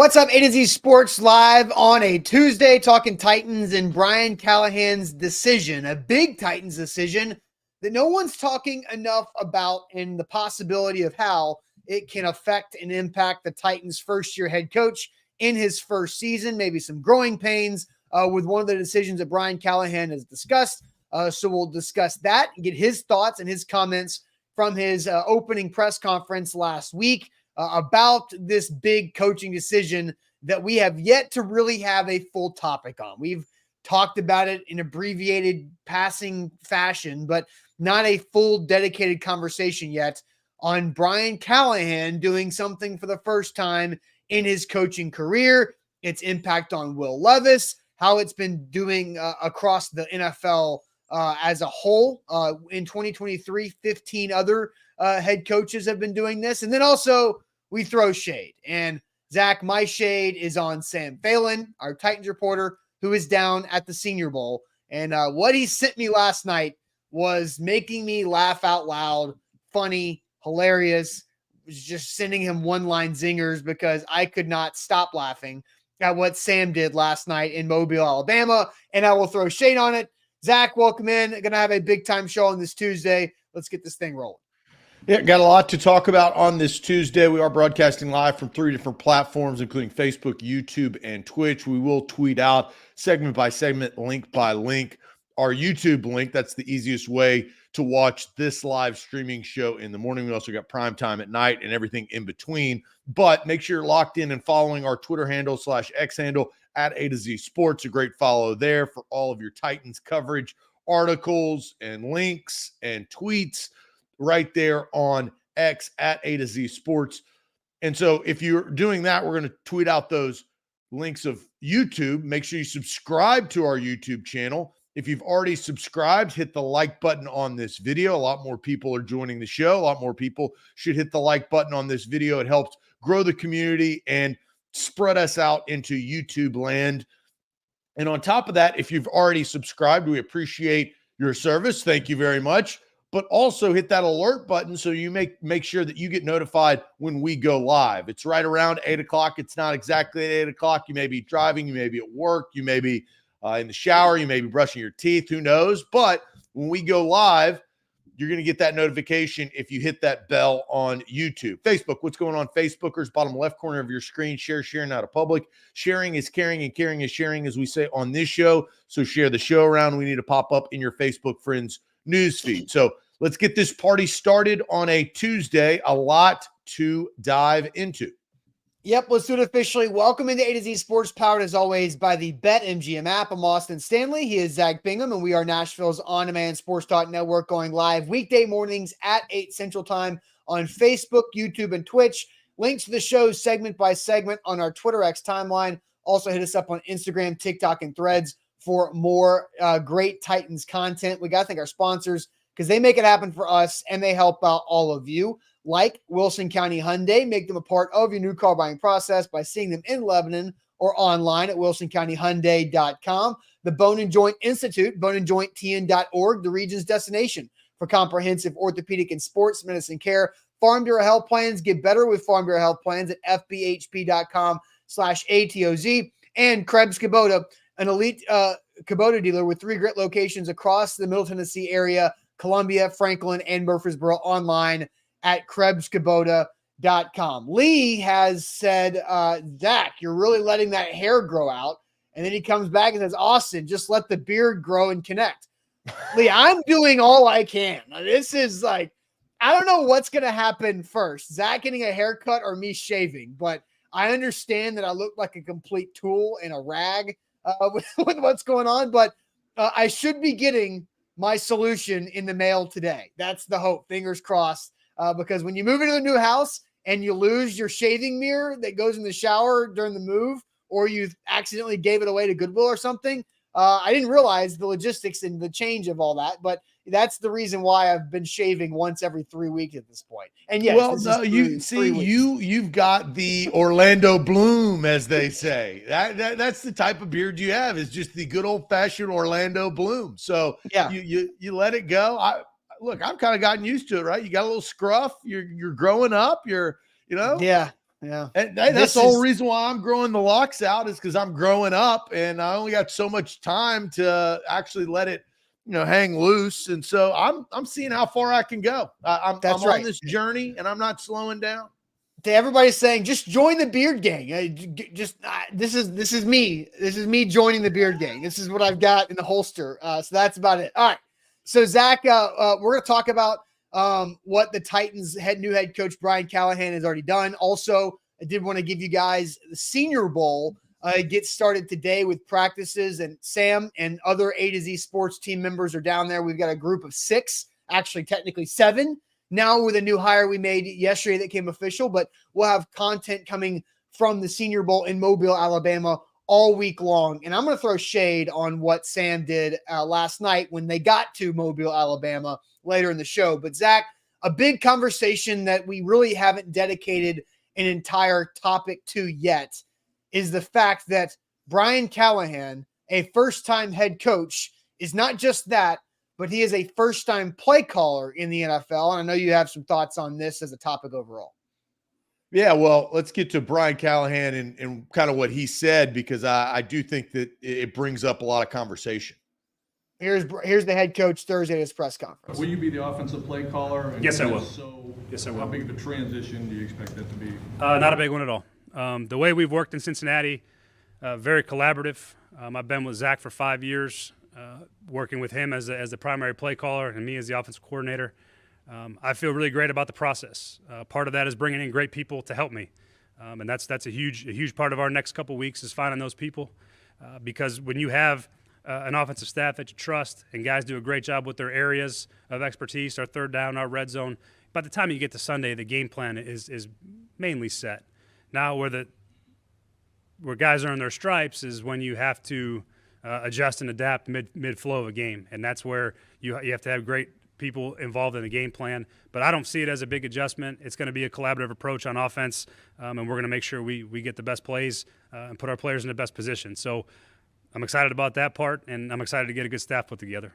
What's up, A to Z Sports Live on a Tuesday, talking Titans and Brian Callahan's decision, a big Titans decision that no one's talking enough about, and the possibility of how it can affect and impact the Titans' first-year head coach in his first season, maybe some growing pains with one of the decisions that Brian Callahan has discussed. So we'll discuss that and get his thoughts and his comments from his opening press conference last week about this big coaching decision that we have yet to really have a full topic on. We've talked about it in abbreviated passing fashion, but not a full dedicated conversation yet on Brian Callahan doing something for the first time in his coaching career, its impact on Will Levis, how it's been doing across the NFL as a whole. In 2023, 15 other head coaches have been doing this. And then also we throw shade. And Zach, my shade is on Sam Phelan, our Titans reporter, who is down at the Senior Bowl. And what he sent me last night was making me laugh out loud, funny, hilarious. Was just sending him one-line zingers because I could not stop laughing at what Sam did last night in Mobile, Alabama. And I will throw shade on it. Zach, welcome in. Going to have a big-time show on this Tuesday. Let's get this thing rolling. Yeah, got a lot to talk about on this Tuesday. We are broadcasting live from 3 different platforms, including Facebook, YouTube, and Twitch. We will tweet out segment by segment, link by link, our YouTube link. That's the easiest way to watch this live streaming show in the morning. We also got prime time at night and everything in between. But make sure you're locked in and following our Twitter handle /X handle at A to Z Sports. A great follow there for all of your Titans coverage, articles, and links and tweets right there on X at A to Z Sports. And so if you're doing that, we're going to tweet out those links of YouTube. Make sure you subscribe to our YouTube channel. If you've already subscribed, hit the like button on this video. A lot more people are joining the show. A lot more people should hit the like button on this video. It helps grow the community and spread us out into YouTube land. And on top of that, if you've already subscribed, we appreciate your service. Thank you very much. But also hit that alert button so you make sure that you get notified when we go live. It's right around 8 o'clock. It's not exactly 8 o'clock. You may be driving. You may be at work. You may be in the shower. You may be brushing your teeth. Who knows? But when we go live, you're going to get that notification if you hit that bell on YouTube. Facebook, what's going on, Facebookers? Bottom left corner of your screen. Share, sharing out of public. Sharing is caring, and caring is sharing, as we say on this show. So share the show around. We need to pop up in your Facebook friends' newsfeed. So let's get this party started on a Tuesday. A lot to dive into. Yep, let's do it officially. Welcome into A to Z Sports, powered as always by the BetMGM app. I'm Austin Stanley. He is Zach Bingham, and we are Nashville's on-demand sports talk network, going live weekday mornings at 8 Central Time on Facebook, YouTube, and Twitch. Links to the show segment by segment on our Twitter X timeline. Also hit us up on Instagram, TikTok, and Threads for more great Titans content. We got to thank our sponsors because they make it happen for us and they help out all of you. Like Wilson County Hyundai, make them a part of your new car buying process by seeing them in Lebanon or online at wilsoncountyhyundai.com. The Bone and Joint Institute, boneandjointtn.org, the region's destination for comprehensive orthopedic and sports medicine care. Farm Bureau Health Plans, get better with Farm Bureau Health Plans at fbhp.com/ATOZ. And Krebs Kubota, an elite Kubota dealer with 3 great locations across the Middle Tennessee area, Columbia, Franklin, and Murfreesboro, online at KrebsKubota.com. Lee has said, Zach, you're really letting that hair grow out. And then he comes back and says, Austin, just let the beard grow and connect. Lee, I'm doing all I can. This is like, I don't know what's going to happen first, Zach getting a haircut or me shaving, but I understand that I look like a complete tool in a rag with what's going on, but I should be getting my solution in the mail today. That's the hope. Fingers crossed. Because when you move into a new house and you lose your shaving mirror that goes in the shower during the move, or you accidentally gave it away to Goodwill or something, I didn't realize the logistics and the change of all that, but that's the reason why I've been shaving once every 3 weeks at this point. And yes, well, no, you've got the Orlando Bloom, as they say. That's the type of beard you have, is just the good old fashioned Orlando Bloom. So yeah, you let it go. Look, I've kind of gotten used to it, right? You got a little scruff. You're growing up. Yeah. Yeah. And that's the whole reason why I'm growing the locks out, is because I'm growing up and I only got so much time to actually let it, hang loose. And so I'm seeing how far I can go. I'm on this journey and I'm not slowing down. To everybody saying, just join the beard gang. This is me. This is me joining the beard gang. This is what I've got in the holster. So that's about it. All right. So Zach, we're going to talk about what the Titans new head coach Brian Callahan has already done. Also, I did want to give you guys the Senior Bowl. Gets started today with practices, and Sam and other A to Z sports team members are down there. We've got a group of 6, actually technically 7. Now with a new hire we made yesterday that came official, but we'll have content coming from the Senior Bowl in Mobile, Alabama all week long. And I'm going to throw shade on what Sam did last night when they got to Mobile, Alabama later in the show. But Zach, a big conversation that we really haven't dedicated an entire topic to yet is the fact that Brian Callahan, a first-time head coach, is not just that, but he is a first-time play caller in the NFL. And I know you have some thoughts on this as a topic overall. Yeah, well, let's get to Brian Callahan and kind of what he said, because I do think that it brings up a lot of conversation. Here's the head coach Thursday at his press conference. Will you be the offensive play caller? And yes, I will. So, yes, I will. How big of a transition do you expect that to be? Not a big one at all. The way we've worked in Cincinnati, very collaborative. I've been with Zach for 5 years. Working with him as the primary play caller and me as the offensive coordinator. I feel really great about the process. Part of that is bringing in great people to help me. And that's a huge part of our next couple weeks is finding those people. Because when you have an offensive staff that you trust and guys do a great job with their areas of expertise, our third down, our red zone, by the time you get to Sunday, the game plan is mainly set. Now where guys earn their stripes is when you have to adjust and adapt mid-flow of a game. And that's where you have to have great people involved in the game plan. But I don't see it as a big adjustment. It's going to be a collaborative approach on offense, and we're going to make sure we get the best plays and put our players in the best position. So I'm excited about that part, and I'm excited to get a good staff put together.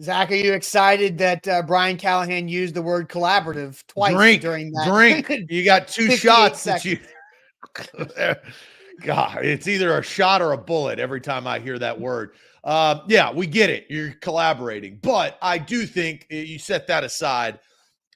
Zach, are you excited that Brian Callahan used the word collaborative twice during that? Drink. You got 2 shots that you – God, it's either a shot or a bullet every time I hear that word. Yeah, we get it. You're collaborating. But I do think, you set that aside,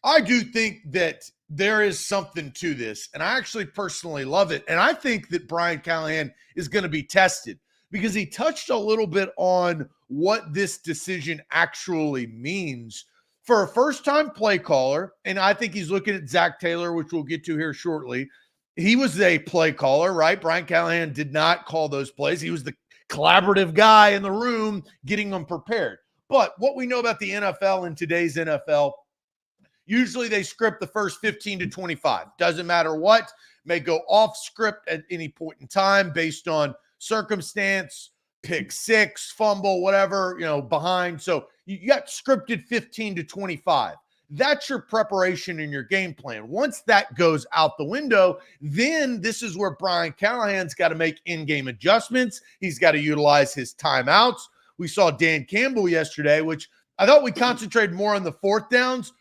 I do think that there is something to this. And I actually personally love it. And I think that Brian Callahan is going to be tested because he touched a little bit on what this decision actually means for a first-time play caller. And I think he's looking at Zach Taylor, which we'll get to here shortly. He was a play caller, right? Brian Callahan did not call those plays. He was the collaborative guy in the room getting them prepared. But what we know about the NFL in today's NFL, usually they script the first 15 to 25. Doesn't matter what, may go off script at any point in time based on circumstance, pick six, fumble, whatever, behind. So you got scripted 15 to 25. That's your preparation and your game plan. Once that goes out the window, then this is where Brian Callahan's got to make in-game adjustments. He's got to utilize his timeouts. We saw Dan Campbell yesterday, which I thought we concentrated more on the fourth downs.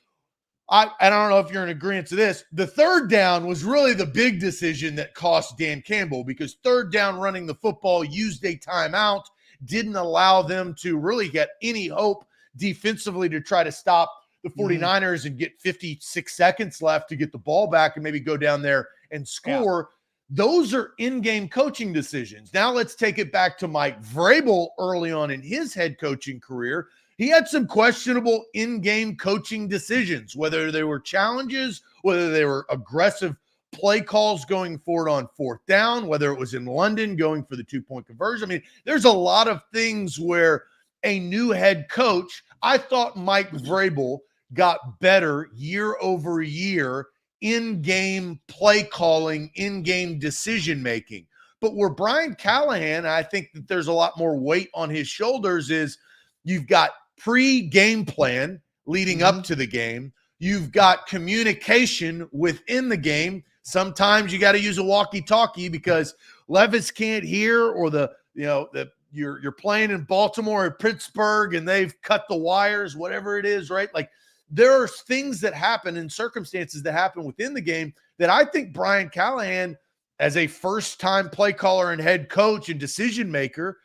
I don't know if you're in agreement to this. The third down was really the big decision that cost Dan Campbell because third down running the football used a timeout, didn't allow them to really get any hope defensively to try to stop the 49ers and get 56 seconds left to get the ball back and maybe go down there and score. Yeah. Those are in-game coaching decisions. Now let's take it back to Mike Vrabel early on in his head coaching career. He had some questionable in-game coaching decisions, whether they were challenges, whether they were aggressive play calls going forward on fourth down, whether it was in London going for the 2-point conversion. I mean, there's a lot of things where a new head coach, I thought Mike Vrabel got better year over year in-game play calling, in-game decision-making. But where Brian Callahan, I think that there's a lot more weight on his shoulders is you've got pre-game plan leading up to the game. You've got communication within the game. Sometimes you got to use a walkie-talkie because Levis can't hear or you're playing in Baltimore or Pittsburgh and they've cut the wires, whatever it is, right? Like there are things that happen and circumstances that happen within the game that I think Brian Callahan, as a first-time play caller and head coach and decision maker,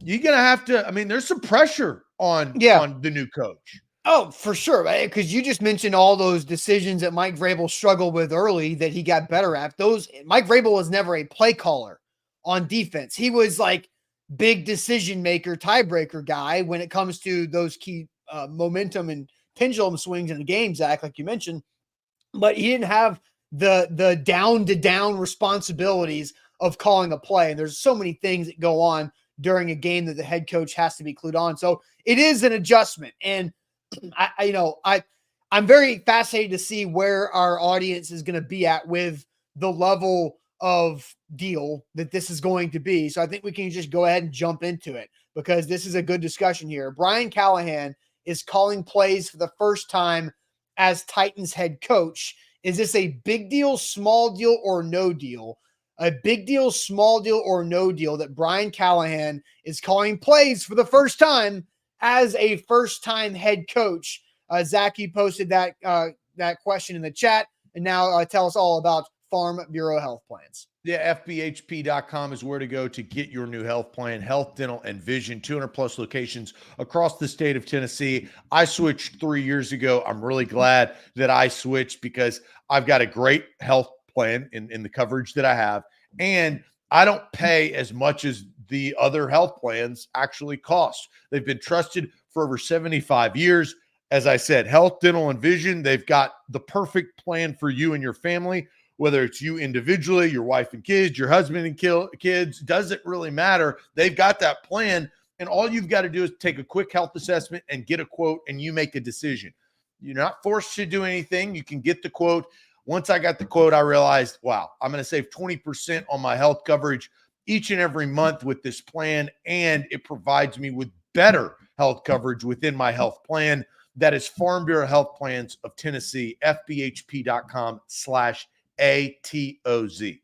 you're going to have to, I mean, there's some pressure on the new coach. Oh, for sure. Because you just mentioned all those decisions that Mike Vrabel struggled with early that he got better at. Mike Vrabel was never a play caller on defense. He was like big decision maker, tiebreaker guy when it comes to those key momentum and pendulum swings in the game, Zach, like you mentioned. But he didn't have the down to down responsibilities of calling a play. And there's so many things that go on during a game that the head coach has to be clued on. So it is an adjustment. And I'm very fascinated to see where our audience is going to be at with the level of deal that this is going to be. So I think we can just go ahead and jump into it because this is a good discussion here. Brian Callahan is calling plays for the first time as Titans head coach. Is this a big deal, small deal, or no deal? A big deal, small deal, or no deal that Brian Callahan is calling plays for the first time as a first-time head coach. Zach, you posted that question in the chat, and now tell us all about Farm Bureau health plans. Yeah, FBHP.com is where to go to get your new health plan, health, dental, and vision, 200-plus locations across the state of Tennessee. I switched 3 years ago. I'm really glad that I switched because I've got a great health plan in the coverage that I have, and I don't pay as much as the other health plans actually cost. They've been trusted for over 75 years. As I said, health, dental, and vision, they've got the perfect plan for you and your family, whether it's you individually, your wife and kids, your husband and kids, doesn't really matter. They've got that plan, and all you've got to do is take a quick health assessment and get a quote, and you make a decision. You're not forced to do anything. You can get the quote. Once I got the quote, I realized, wow, I'm going to save 20% on my health coverage each and every month with this plan, and it provides me with better health coverage within my health plan. That is Farm Bureau Health Plans of Tennessee, FBHP.com/ATOZ.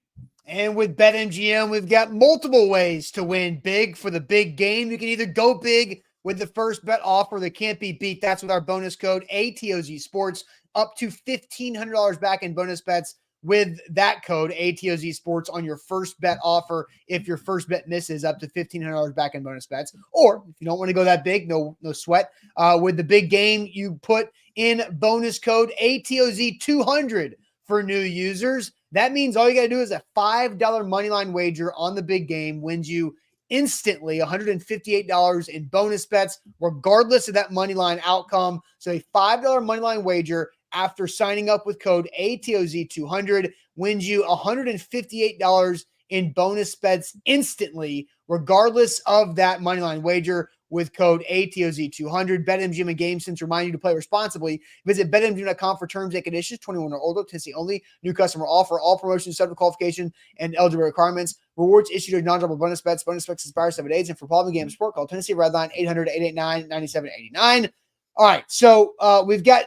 And with BetMGM, we've got multiple ways to win big for the big game. You can either go big with the first bet offer that can't be beat. That's with our bonus code ATOZ Sports, up to $1,500 back in bonus bets with that code ATOZ Sports on your first bet offer. If your first bet misses, up to $1,500 back in bonus bets. Or if you don't want to go that big, no sweat. With the big game, you put in bonus code ATOZ 200 for new users. That means all you got to do is a $5 moneyline wager on the big game wins you instantly $158 in bonus bets, regardless of that moneyline outcome. So a $5 moneyline wager after signing up with code ATOZ200 wins you $158 in bonus bets instantly, regardless of that moneyline wager with code ATOZ200. BetMGM and GameSense remind you to play responsibly. Visit BetMGM.com for terms and conditions. 21 or older, Tennessee only. New customer offer. All promotions subject to qualification and eligibility requirements. Rewards issued to non-double bonus bets. Bonus bets expire 7 days. And for problem game support, call Tennessee Redline 800-889-9789. All right, so we've got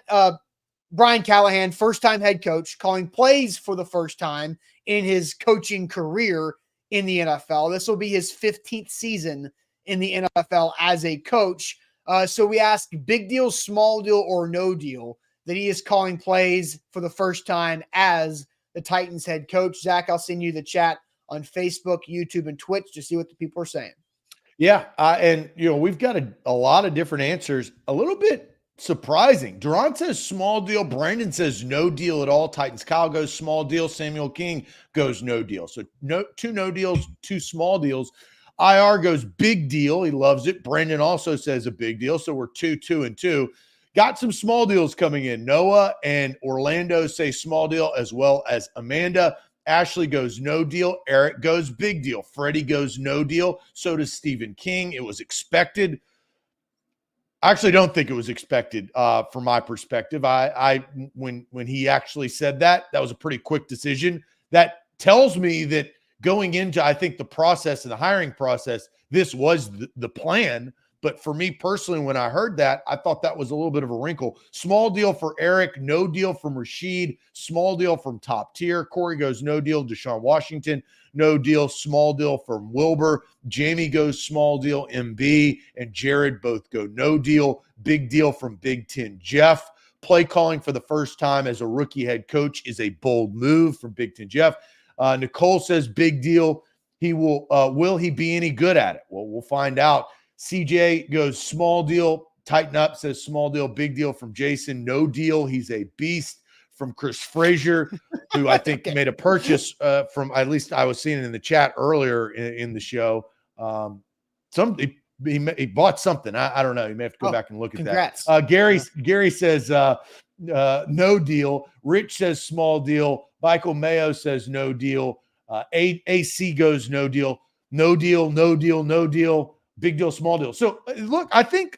Brian Callahan, first-time head coach, calling plays for the first time in his coaching career in the NFL. This will be his 15th season in the NFL as a coach. So we ask, big deal, small deal, or no deal that he is calling plays for the first time as the Titans head coach. Zach, I'll send you the chat on Facebook, YouTube, and Twitch to see what the people are saying. Yeah, and we've got a lot of different answers. A little bit surprising. Duran says small deal. Brandon says no deal at all. Titans Kyle goes small deal. Samuel King goes no deal. So two no deals, two small deals. IR goes big deal. He loves it. Brandon also says a big deal. So we're 2, 2, and 2. Got some small deals coming in. Noah and Orlando say small deal, as well as Amanda. Ashley goes no deal. Eric goes big deal. Freddie goes no deal. So does Stephen King. It was expected. I actually don't think it was expected from my perspective. When he actually said that was a pretty quick decision. That tells me that going into, I think, the process and the hiring process, this was the plan. But for me personally, when I heard that, I thought that was a little bit of a wrinkle. Small deal for Eric, no deal from Rashid, small deal from Top Tier. Corey goes no deal. Deshaun Washington, no deal. Small deal from Wilbur. Jamie goes small deal. MB and Jared both go no deal. Big deal from Big Ten Jeff. play calling for the first time as a rookie head coach is a bold move from Big Ten Jeff. Nicole says, big deal. Will he be any good at it? Well, we'll find out. CJ goes small deal. Tighten up says small deal. Big deal from Jason. No deal. He's a beast from Chris Frazier, who I think made a purchase from, at least I was seeing it in the chat earlier in the show. He bought something. I don't know. You may have to go back and look at congrats. that. Gary says no deal. Rich says small deal. Michael Mayo says no deal. AC goes no deal. No deal, no deal, no deal. Big deal, small deal. So look, I think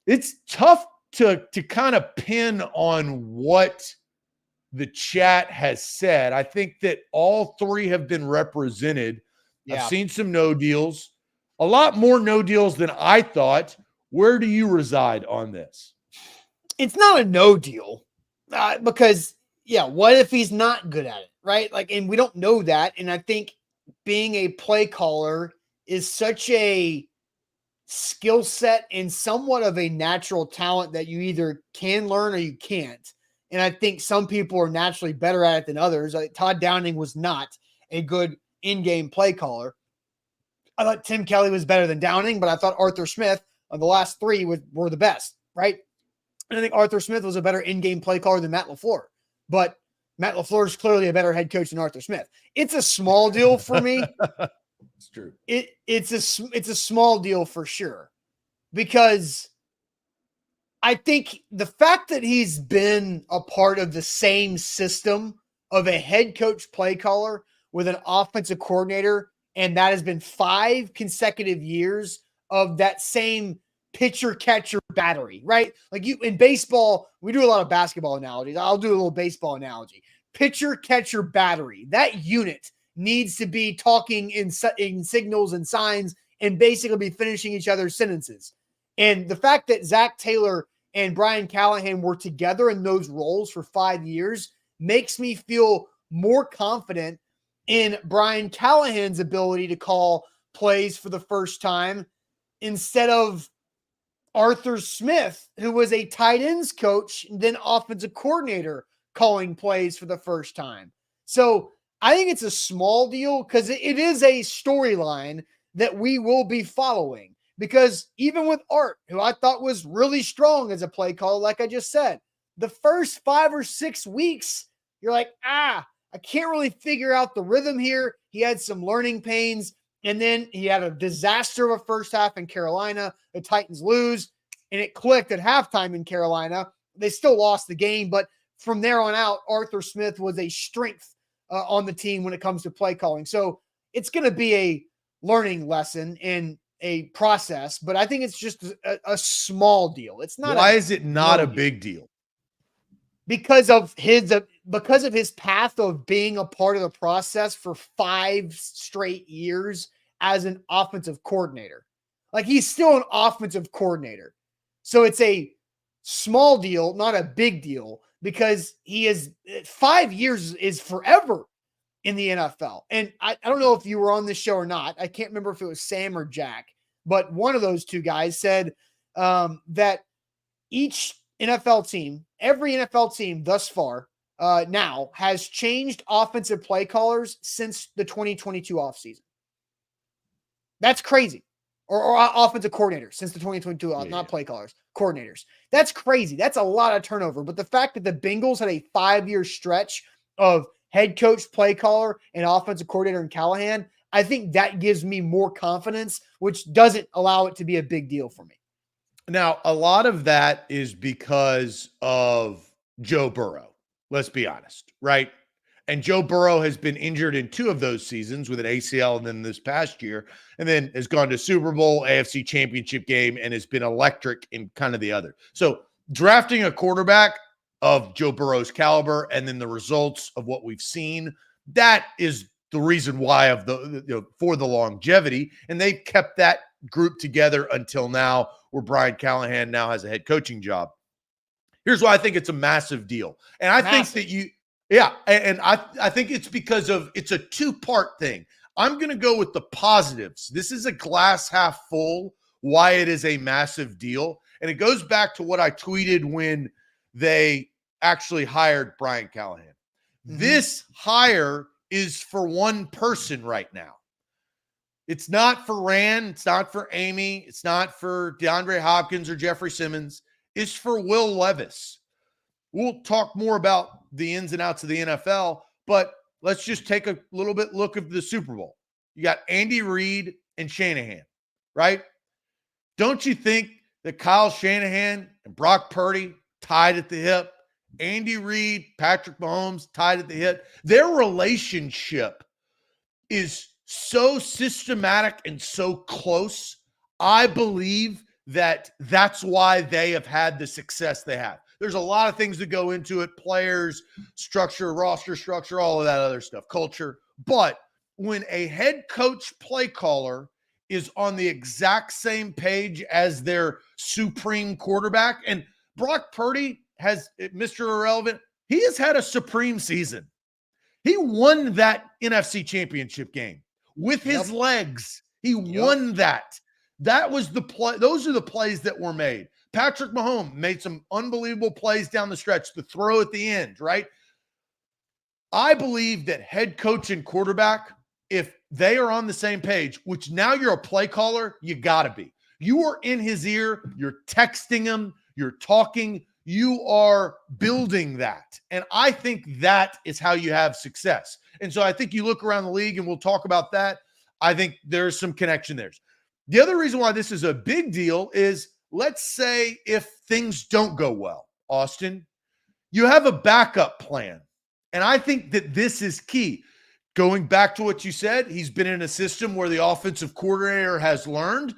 it's tough to kind of pin on what the chat has said. I think that all three have been represented. Yeah. I've seen some no deals, a lot more no deals than I thought. Where do you reside on this? It's not a no deal because, what if he's not good at it, right? And we don't know that. And I think being a play caller is such a skill set and somewhat of a natural talent that you either can learn or you can't. And I think some people are naturally better at it than others. Todd Downing was not a good in-game play caller. I thought Tim Kelly was better than Downing, but I thought Arthur Smith on the last three were the best, right? And I think Arthur Smith was a better in-game play caller than Matt LaFleur. But Matt LaFleur is clearly a better head coach than Arthur Smith. It's a small deal for me. It's true. It's a small deal for sure, because I think the fact that he's been a part of the same system of a head coach play caller with an offensive coordinator, and that has been 5 consecutive years of that same pitcher catcher battery, right? In baseball, we do a lot of basketball analogies. I'll do a little baseball analogy. Pitcher catcher battery. That unit needs to be talking in signals and signs and basically be finishing each other's sentences. And the fact that Zach Taylor and Brian Callahan were together in those roles for 5 years makes me feel more confident in Brian Callahan's ability to call plays for the first time instead of Arthur Smith, who was a tight ends coach, then offensive coordinator, calling plays for the first time. So I think it's a small deal because it is a storyline that we will be following. Because even with Art, who I thought was really strong as a play caller, like I just said, the first 5 or 6 weeks, you're like, I can't really figure out the rhythm here. He had some learning pains, and then he had a disaster of a first half in Carolina. The Titans lose, and it clicked at halftime in Carolina. They still lost the game, but from there on out, Arthur Smith was a strength on the team when it comes to play calling. So it's going to be a learning lesson and a process, but I think it's just a small deal. It's not. Why is it not a big deal? Because of his path of being a part of the process for 5 straight years as an offensive coordinator. He's still an offensive coordinator. So it's a small deal, not a big deal, because he is 5 years is forever in the NFL. And I don't know if you were on this show or not. I can't remember if it was Sam or Jack, but one of those two guys said that each NFL team, every NFL team thus far now has changed offensive play callers since the 2022 offseason. That's crazy. Or offensive coordinators since the 2022, not play callers, coordinators. That's crazy. That's a lot of turnover. But the fact that the Bengals had a 5-year stretch of head coach, play caller, and offensive coordinator in Callahan, I think that gives me more confidence, which doesn't allow it to be a big deal for me. Now, a lot of that is because of Joe Burrow. Let's be honest, right? And Joe Burrow has been injured in 2 of those seasons with an ACL and then this past year, and then has gone to Super Bowl, AFC Championship game, and has been electric in kind of the other. So drafting a quarterback of Joe Burrow's caliber and then the results of what we've seen, that is the reason why for the longevity. And they've kept that group together until now, where Brian Callahan now has a head coaching job. Here's why I think it's a massive deal. And I think that I think it's because it's a 2-part thing. I'm going to go with the positives. This is a glass half full, why it is a massive deal. And it goes back to what I tweeted when they actually hired Brian Callahan. Mhm. This hire is for one person right now. It's not for Rand. It's not for Amy. It's not for DeAndre Hopkins or Jeffrey Simmons. It's for Will Levis. We'll talk more about the ins and outs of the NFL, but let's just take a little bit look at the Super Bowl. You got Andy Reid and Shanahan, right? Don't you think that Kyle Shanahan and Brock Purdy tied at the hip? Andy Reid, Patrick Mahomes tied at the hip. Their relationship is so systematic and so close. I believe that that's why they have had the success they have. There's a lot of things that go into it, players, structure, roster structure, all of that other stuff, culture. But when a head coach play caller is on the exact same page as their supreme quarterback, and Brock Purdy has, Mr. Irrelevant, he has had a supreme season. He won that NFC Championship game with his legs. He won that. That was the play. Those are the plays that were made. Patrick Mahomes made some unbelievable plays down the stretch, the throw at the end, right? I believe that head coach and quarterback, if they are on the same page, which now you're a play caller, you got to be. You are in his ear. You're texting him. You're talking. You are building that. And I think that is how you have success. And so I think you look around the league, and we'll talk about that. I think there's some connection there. The other reason why this is a big deal is, let's say if things don't go well, Austin, you have a backup plan. And I think that this is key. Going back to what you said, he's been in a system where the offensive coordinator has learned.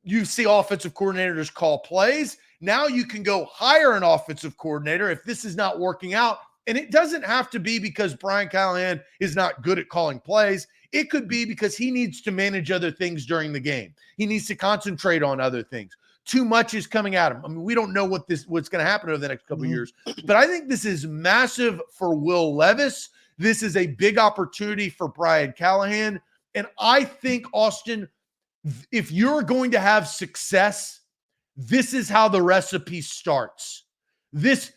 You see offensive coordinators call plays. Now you can go hire an offensive coordinator if this is not working out. And it doesn't have to be because Brian Callahan is not good at calling plays. It could be because he needs to manage other things during the game. He needs to concentrate on other things. Too much is coming at him. I mean, we don't know what's going to happen over the next couple of years, but I think this is massive for Will Levis. This is a big opportunity for Brian Callahan. And I think, Austin, if you're going to have success, this is how the recipe starts. This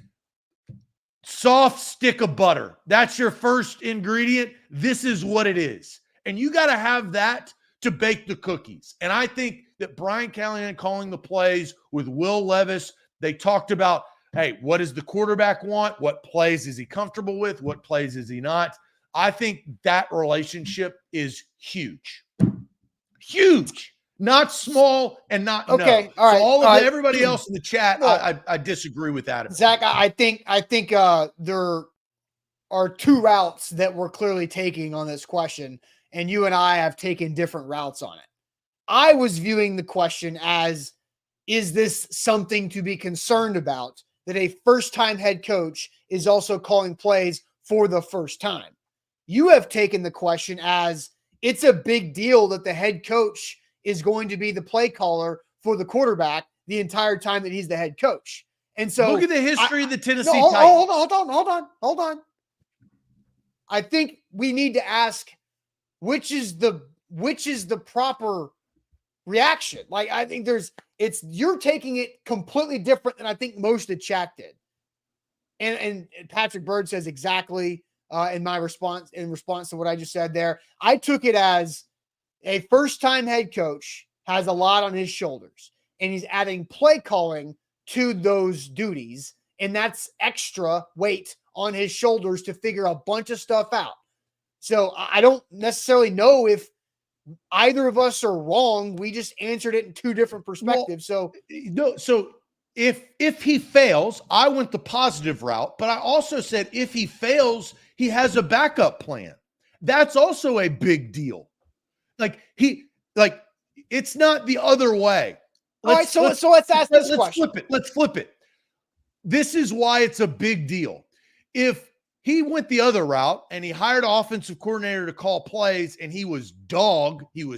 soft stick of butter, that's your first ingredient. This is what it is. And you got to have that to bake the cookies. And I think that Brian Callahan calling the plays with Will Levis, they talked about, hey, what does the quarterback want? What plays is he comfortable with? What plays is he not? I think that relationship is huge. Huge. Not small and not okay. No. All right. So all of everybody else in the chat, well, I disagree with that. Zach, I think there are two routes that we're clearly taking on this question, and you and I have taken different routes on it. I was viewing the question as, is this something to be concerned about, that a first-time head coach is also calling plays for the first time? You have taken the question as, it's a big deal that the head coach is going to be the play caller for the quarterback the entire time that he's the head coach. And so look at the history of the Tennessee Titans. Hold on. I think we need to ask, which is the proper reaction. Like, I think you're taking it completely different than I think most of the chat did. And Patrick Bird says exactly in response to what I just said there. I took it as a first-time head coach has a lot on his shoulders, and he's adding play calling to those duties, and that's extra weight on his shoulders to figure a bunch of stuff out. So I don't necessarily know if either of us are wrong. We just answered it in two different perspectives. So if he fails, I went the positive route, but I also said if he fails, he has a backup plan. That's also a big deal. It's not the other way. Let's ask this question. Let's flip it. This is why it's a big deal. If he went the other route and he hired an offensive coordinator to call plays and he was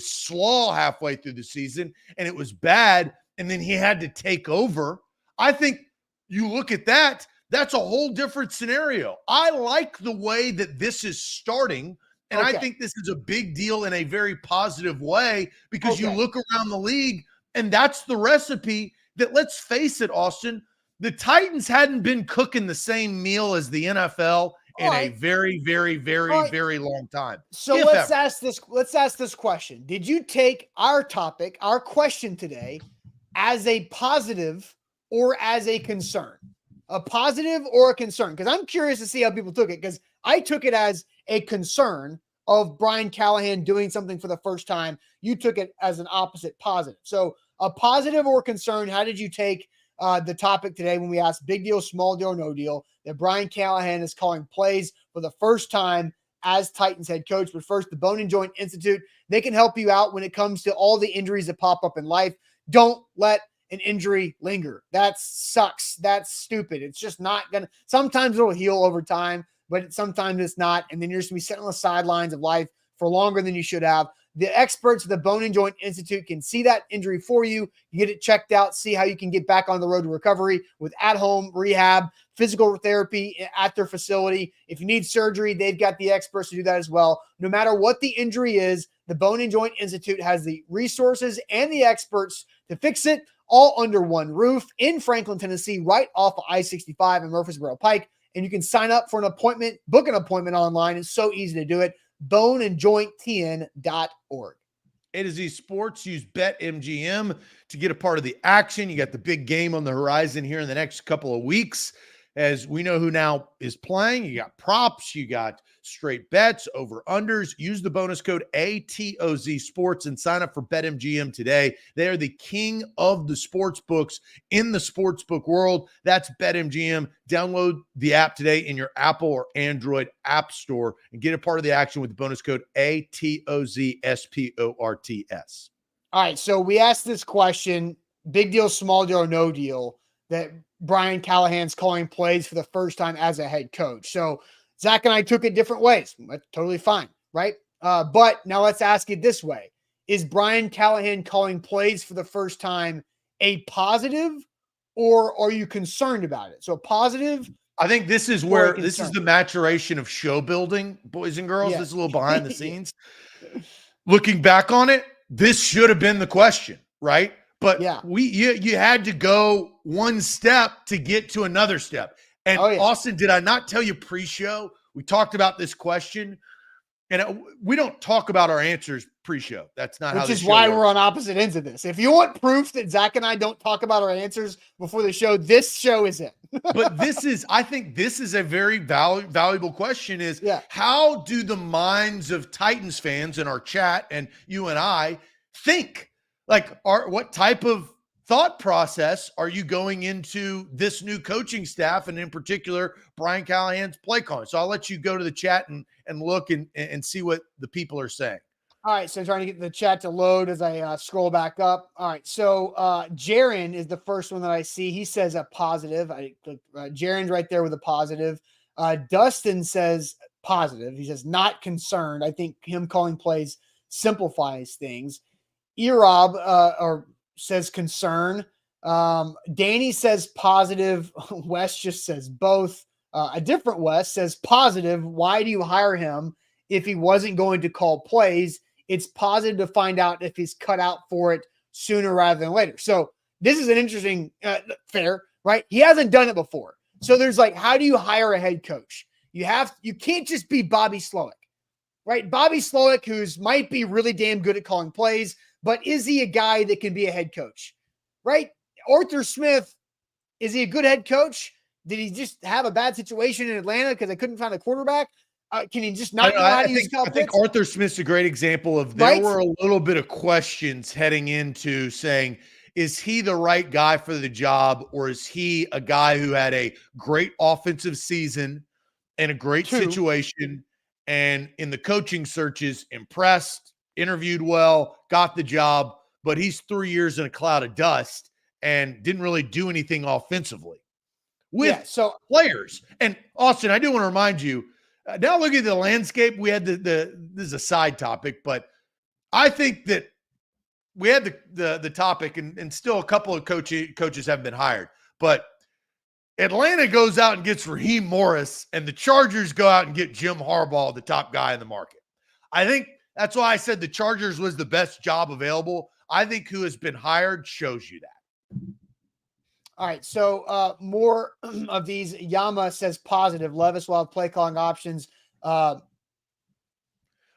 slaw halfway through the season and it was bad, and then he had to take over, I think you look at that, that's a whole different scenario. I like the way that this is starting. And I think this is a big deal in a very positive way, because you look around the league and that's the recipe that, let's face it, Austin, the Titans hadn't been cooking the same meal as the NFL in a very, very, very, very long time. So let's ask this question. Did you take our topic, our question today, as a positive or as a concern? A positive or a concern? Because I'm curious to see how people took it, because I took it as a concern of Brian Callahan doing something for the first time. You took it as an opposite positive. So a positive or concern, how did you take the topic today when we asked big deal, small deal, or no deal, that Brian Callahan is calling plays for the first time as Titans head coach? But first, the Bone and Joint Institute, they can help you out when it comes to all the injuries that pop up in life. Don't let an injury linger. That sucks. That's stupid. It's just not going to, sometimes it'll heal over time, but sometimes it's not. And then you're just going to be sitting on the sidelines of life for longer than you should have. The experts at the Bone and Joint Institute can see that injury for you. You get it checked out, see how you can get back on the road to recovery with at-home rehab, physical therapy at their facility. If you need surgery, they've got the experts to do that as well. No matter what the injury is, the Bone and Joint Institute has the resources and the experts to fix it, all under one roof in Franklin, Tennessee, right off of I-65 and Murfreesboro Pike. And you can sign up for an appointment, book an appointment online. It's so easy to do it. boneandjointtn.org. A to Z Sports. Use BetMGM to get a part of the action. You got the big game on the horizon here in the next couple of weeks. As we know who now is playing, you got props, you got straight bets, over-unders. Use the bonus code ATOZ Sports and sign up for BetMGM today. They are the king of the sports books in the sportsbook world. That's BetMGM. Download the app today in your Apple or Android app store and get a part of the action with the bonus code ATOZSPORTS. All right, so we asked this question, big deal, small deal, or no deal, that Brian Callahan's calling plays for the first time as a head coach. So Zach and I took it different ways. That's totally fine, right? But now let's ask it this way. Is Brian Callahan calling plays for the first time a positive, or are you concerned about it? So positive. I think this is where this is the maturation of show building, boys and girls. Yeah. This is a little behind the scenes. Looking back on it, this should have been the question, right? But yeah, you had to go one step to get to another step. And Austin, did I not tell you pre-show? We talked about this question, and we don't talk about our answers pre-show. That's not how this show works. Which is why we're on opposite ends of this. If you want proof that Zach and I don't talk about our answers before the show, this show is it. But I think this is a very valuable question is how do the minds of Titans fans in our chat and you and I think? Like, what type of thought process are you going into this new coaching staff, and in particular, Brian Callahan's play calling? So I'll let you go to the chat and look and see what the people are saying. All right, so I'm trying to get the chat to load as I scroll back up. All right, so Jaron is the first one that I see. He says a positive. Jaron's right there with a positive. Dustin says positive. He says not concerned. I think him calling plays simplifies things. Erob says concern. Danny says positive. Wes just says both. A different Wes says positive. Why do you hire him if he wasn't going to call plays? It's positive to find out if he's cut out for it sooner rather than later. So this is an interesting, fair, right? He hasn't done it before. So there's like, how do you hire a head coach? You can't just be Bobby Slowick, right? Bobby Slowick, who's might be really damn good at calling plays, but is he a guy that can be a head coach, right? Arthur Smith, is he a good head coach? Did he just have a bad situation in Atlanta because they couldn't find a quarterback? Can he just not know how to use Kyle Pitts? I think Arthur Smith's a great example of there were a little bit of questions heading into saying, is he the right guy for the job, or is he a guy who had a great offensive season and a great situation and in the coaching searches impressed, interviewed well, got the job, but he's 3 years in a cloud of dust and didn't really do anything offensively with players. And Austin, I do want to remind you, now looking at the landscape, we had this is a side topic, but I think that we had the topic and still a couple of coaches haven't been hired, but Atlanta goes out and gets Raheem Morris and the Chargers go out and get Jim Harbaugh, the top guy in the market. I think that's why I said the Chargers was the best job available. I think who has been hired shows you that. All right. So more of these. Yama says positive. Levis will have play calling options. A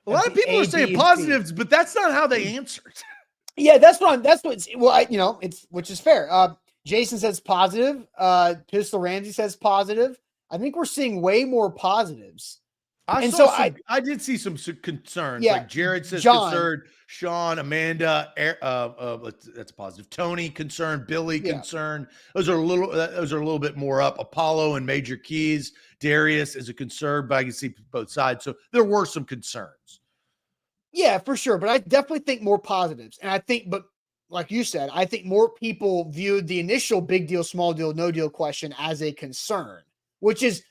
lot of people A, are B, saying and C. positives, but that's not how they answered. Yeah, that's what's it's which is fair. Jason says positive. Pistol Ramsey says positive. I think we're seeing way more positives. I did see some concerns. Yeah, Like Jared says John. concerned. Sean, Amanda, that's positive. Tony concerned. Billy Yeah. concerned. Those are a little bit more up. Apollo and Major Keys. Darius is a concern, but I can see both sides. So there were some concerns. Yeah, for sure. But I definitely think more positives. And I think, but like you said, I think more people viewed the initial big deal, small deal, no deal question as a concern, which is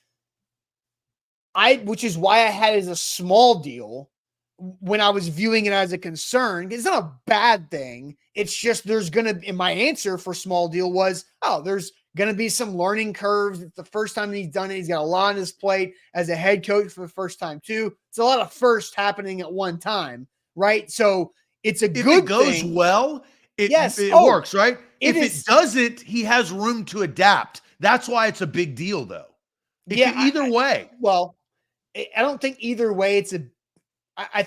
why I had it as a small deal when I was viewing it as a concern. It's not a bad thing. It's just and my answer for small deal was, there's going to be some learning curves. It's the first time he's done it. He's got a lot on his plate as a head coach for the first time too. It's a lot of firsts happening at one time, right? So it's a good thing. If it goes well, it works, right? If it doesn't, he has room to adapt. That's why it's a big deal, though. Either way. Well, I don't think either way I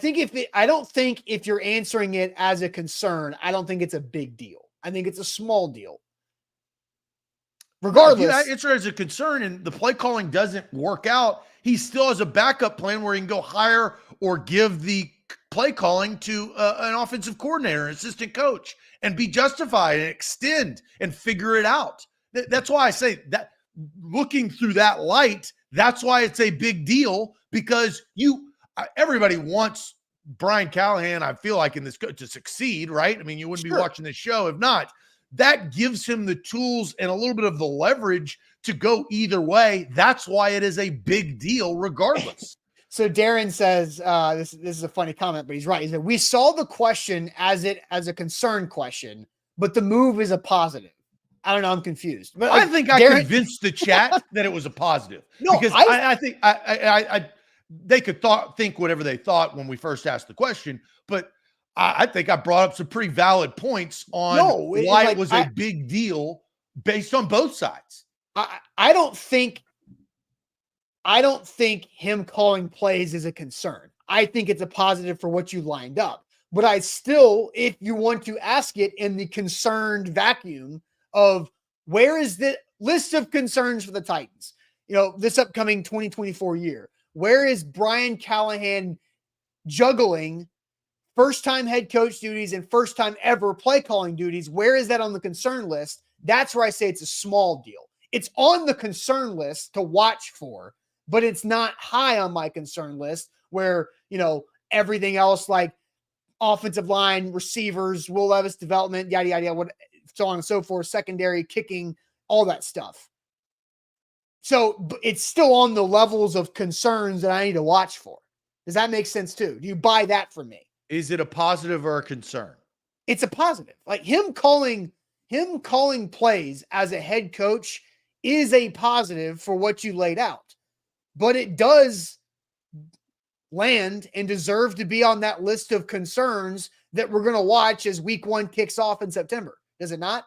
don't think if you're answering it as a concern, I don't think it's a big deal. I think it's a small deal. Regardless. If you answer it as a concern and the play calling doesn't work out, he still has a backup plan where he can go hire or give the play calling to an offensive coordinator, an assistant coach, and be justified and extend and figure it out. That's why I say that looking through that light, that's why it's a big deal, because everybody wants Brian Callahan, I feel like, in this to succeed, right? I mean, you wouldn't be watching this show if not. That gives him the tools and a little bit of the leverage to go either way. That's why it is a big deal regardless. So Darren says, this is a funny comment, but he's right. He said, we saw the question as a concern question, but the move is a positive. I don't know. I'm confused. But I think I convinced the chat that it was a positive. No, because I think they could think whatever they thought when we first asked the question, but I think I brought up some pretty valid points on why it was a big deal based on both sides. I don't think him calling plays is a concern. I think it's a positive for what you lined up. But I still, if you want to ask it in the concerned vacuum of where is the list of concerns for the Titans, this upcoming 2024 year, where is Brian Callahan juggling first-time head coach duties and first-time ever play calling duties? Where is that on the concern list? That's where I say it's a small deal. It's on the concern list to watch for, but it's not high on my concern list where, everything else like offensive line, receivers, Will Levis development, yada, yada, yada, so on and so forth, secondary, kicking, all that stuff. So it's still on the levels of concerns that I need to watch for. Does that make sense too? Do you buy that from me? Is it a positive or a concern? It's a positive. Like him calling plays as a head coach is a positive for what you laid out. But it does land and deserve to be on that list of concerns that we're going to watch as week 1 kicks off in September. Does it not?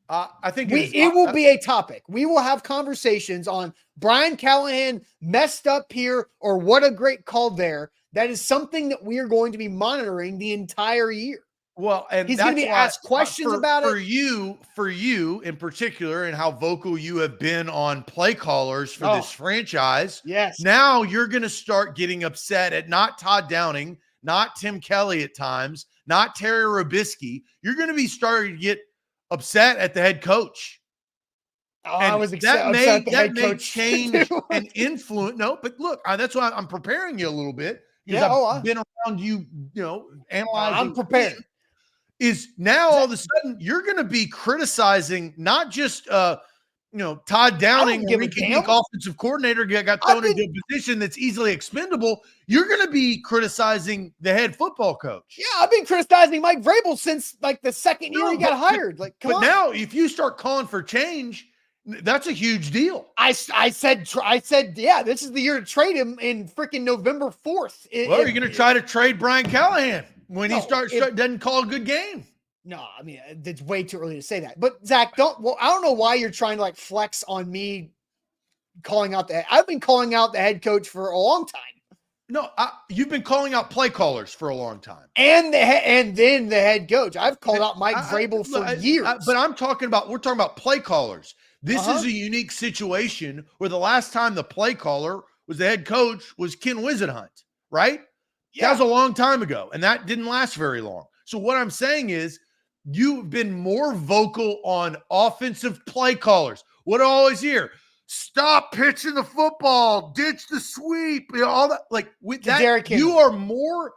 I think it will be a topic. We will have conversations on Brian Callahan messed up here or what a great call there. That is something that we are going to be monitoring the entire year. Well, and he's going to be asked questions about it. For you in particular, and how vocal you have been on play callers for this franchise. Yes. Now you're going to start getting upset at not Todd Downing, not Tim Kelly at times, not Terry Robisky. You're going to be starting to get upset at the head coach. I was upset that may change and influence. No, but look, that's why I'm preparing you a little bit. I've been around you, analyzing. I'm prepared. Is now all of a sudden you're going to be criticizing not just Todd Downing, offensive coordinator, got thrown into a position that's easily expendable. You're going to be criticizing the head football coach. Yeah, I've been criticizing Mike Vrabel since like the second year he got hired. But now if you start calling for change, that's a huge deal. I said, yeah, this is the year to trade him in freaking November 4th. You're going to try to trade Brian Callahan when he doesn't call a good game. No, I mean, it's way too early to say that. But Zach, I don't know why you're trying to like flex on me calling out I've been calling out the head coach for a long time. No, you've been calling out play callers for a long time. And then the head coach. I've called out Mike Vrabel for years. But we're talking about play callers. This is a unique situation where the last time the play caller was the head coach was Ken Whisenhunt, right? Yeah. That was a long time ago, and that didn't last very long. So what I'm saying is you've been more vocal on offensive play callers. What do I always hear? Stop pitching the football, ditch the sweep, all that. Like with that, you are more,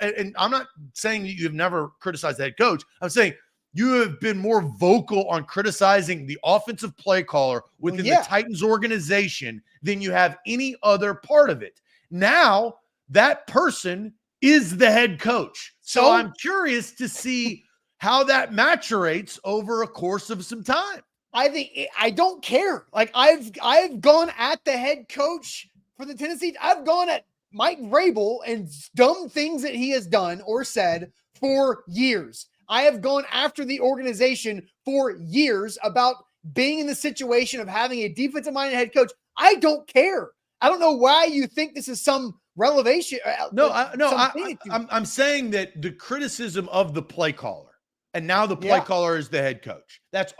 and I'm not saying that you've never criticized the head coach. I'm saying you have been more vocal on criticizing the offensive play caller within the Titans organization than you have any other part of it. Now that person is the head coach. So I'm curious to see how that maturates over a course of some time. I don't care. Like I've gone at the head coach for the Tennessee. I've gone at Mike Vrabel and dumb things that he has done or said for years. I have gone after the organization for years about being in the situation of having a defensive-minded head coach. I don't care. I don't know why you think this is some relevation. I'm saying that the criticism of the play caller. And now the play caller is the head coach. That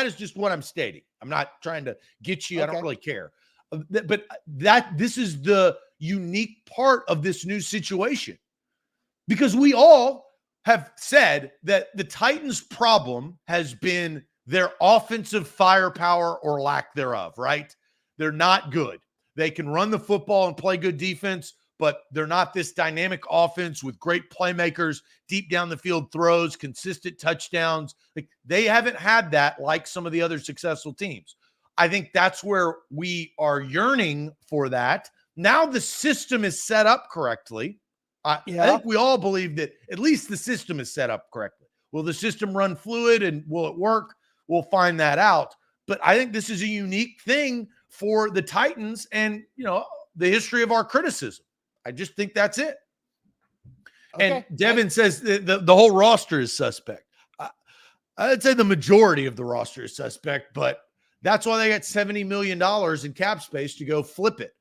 is just what I'm stating. I'm not trying to get you. Okay. I don't really care. But this is the unique part of this new situation. Because we all have said that the Titans' problem has been their offensive firepower or lack thereof, right? They're not good. They can run the football and play good defense, but they're not this dynamic offense with great playmakers, deep down the field throws, consistent touchdowns. Like they haven't had that like some of the other successful teams. I think that's where we are yearning for that. Now the system is set up correctly. I think we all believe that at least the system is set up correctly. Will the system run fluid and will it work? We'll find that out. But I think this is a unique thing for the Titans and, the history of our criticism. I just think that's it. Okay. And Devin says the whole roster is suspect. I'd say the majority of the roster is suspect, but that's why they got $70 million in cap space to go flip it.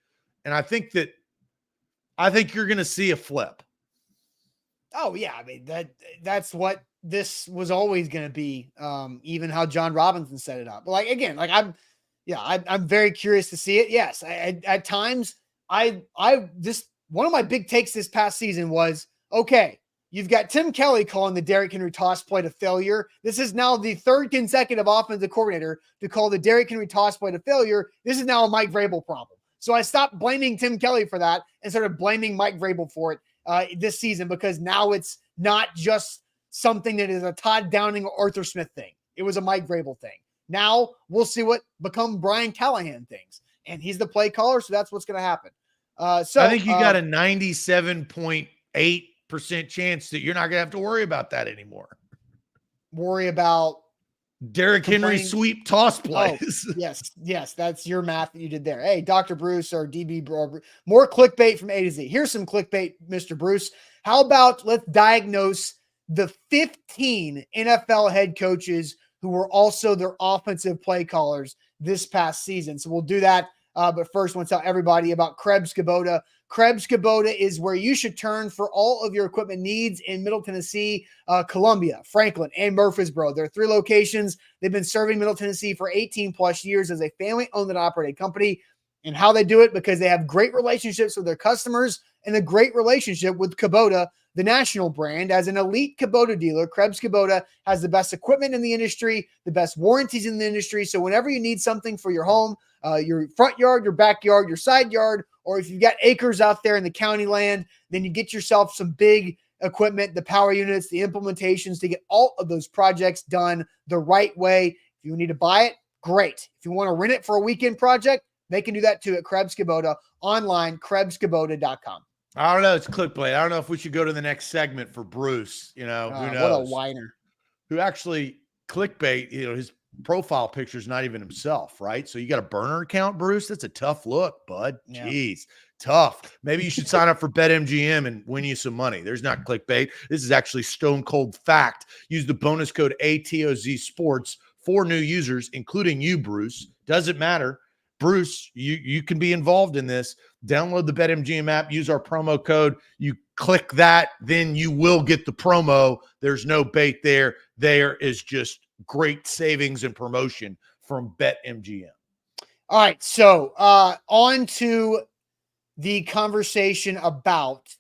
And I think you're going to see a flip. Oh yeah. I mean, that's what this was always going to be. Even how John Robinson set it up. But I'm very curious to see it. Yes. At times one of my big takes this past season was, okay, you've got Tim Kelly calling the Derrick Henry toss play to failure. This is now the third consecutive offensive coordinator to call the Derrick Henry toss play to failure. This is now a Mike Vrabel problem. So I stopped blaming Tim Kelly for that and started blaming Mike Vrabel for it this season, because now it's not just something that is a Todd Downing or Arthur Smith thing. It was a Mike Vrabel thing. Now we'll see what become Brian Callahan things. And he's the play caller, so that's what's going to happen. So I think you got a 97.8% chance that you're not going to have to worry about that anymore. Worry about Derrick Henry sweep toss plays. Oh, yes. That's your math that you did there. Hey, Dr. Bruce or DB Bro, more clickbait from A to Z. Here's some clickbait, Mr. Bruce. How about let's diagnose the 15 NFL head coaches who were also their offensive play callers this past season. So we'll do that. But first, I want to tell everybody about Krebs Kubota. Krebs Kubota is where you should turn for all of your equipment needs in Middle Tennessee, Columbia, Franklin, and Murfreesboro. There are 3 locations. They've been serving Middle Tennessee for 18 plus years as a family-owned and operated company. And how they do it, because they have great relationships with their customers and a great relationship with Kubota, the national brand. As an elite Kubota dealer, Krebs Kubota has the best equipment in the industry, the best warranties in the industry. So whenever you need something for your home, your front yard, your backyard, your side yard, or if you've got acres out there in the county land, then you get yourself some big equipment, the power units, the implementations to get all of those projects done the right way. If you need to buy it, great. If you want to rent it for a weekend project, they can do that too at Krebs Kubota, online, KrebsKubota.com. I don't know. It's clickbait. I don't know if we should go to the next segment for Bruce. Who knows? What a whiner. Who actually clickbait, his profile picture is not even himself, right? So you got a burner account, Bruce? That's a tough look, bud. Yeah. Jeez. Tough. Maybe you should sign up for BetMGM and win you some money. There's not clickbait. This is actually stone cold fact. Use the bonus code ATOZ Sports for new users, including you, Bruce. Doesn't matter. Bruce, you can be involved in this. Download the BetMGM app. Use our promo code. You click that, then you will get the promo. There's no bait there. There is just great savings and promotion from BetMGM. All right, so on to the conversation about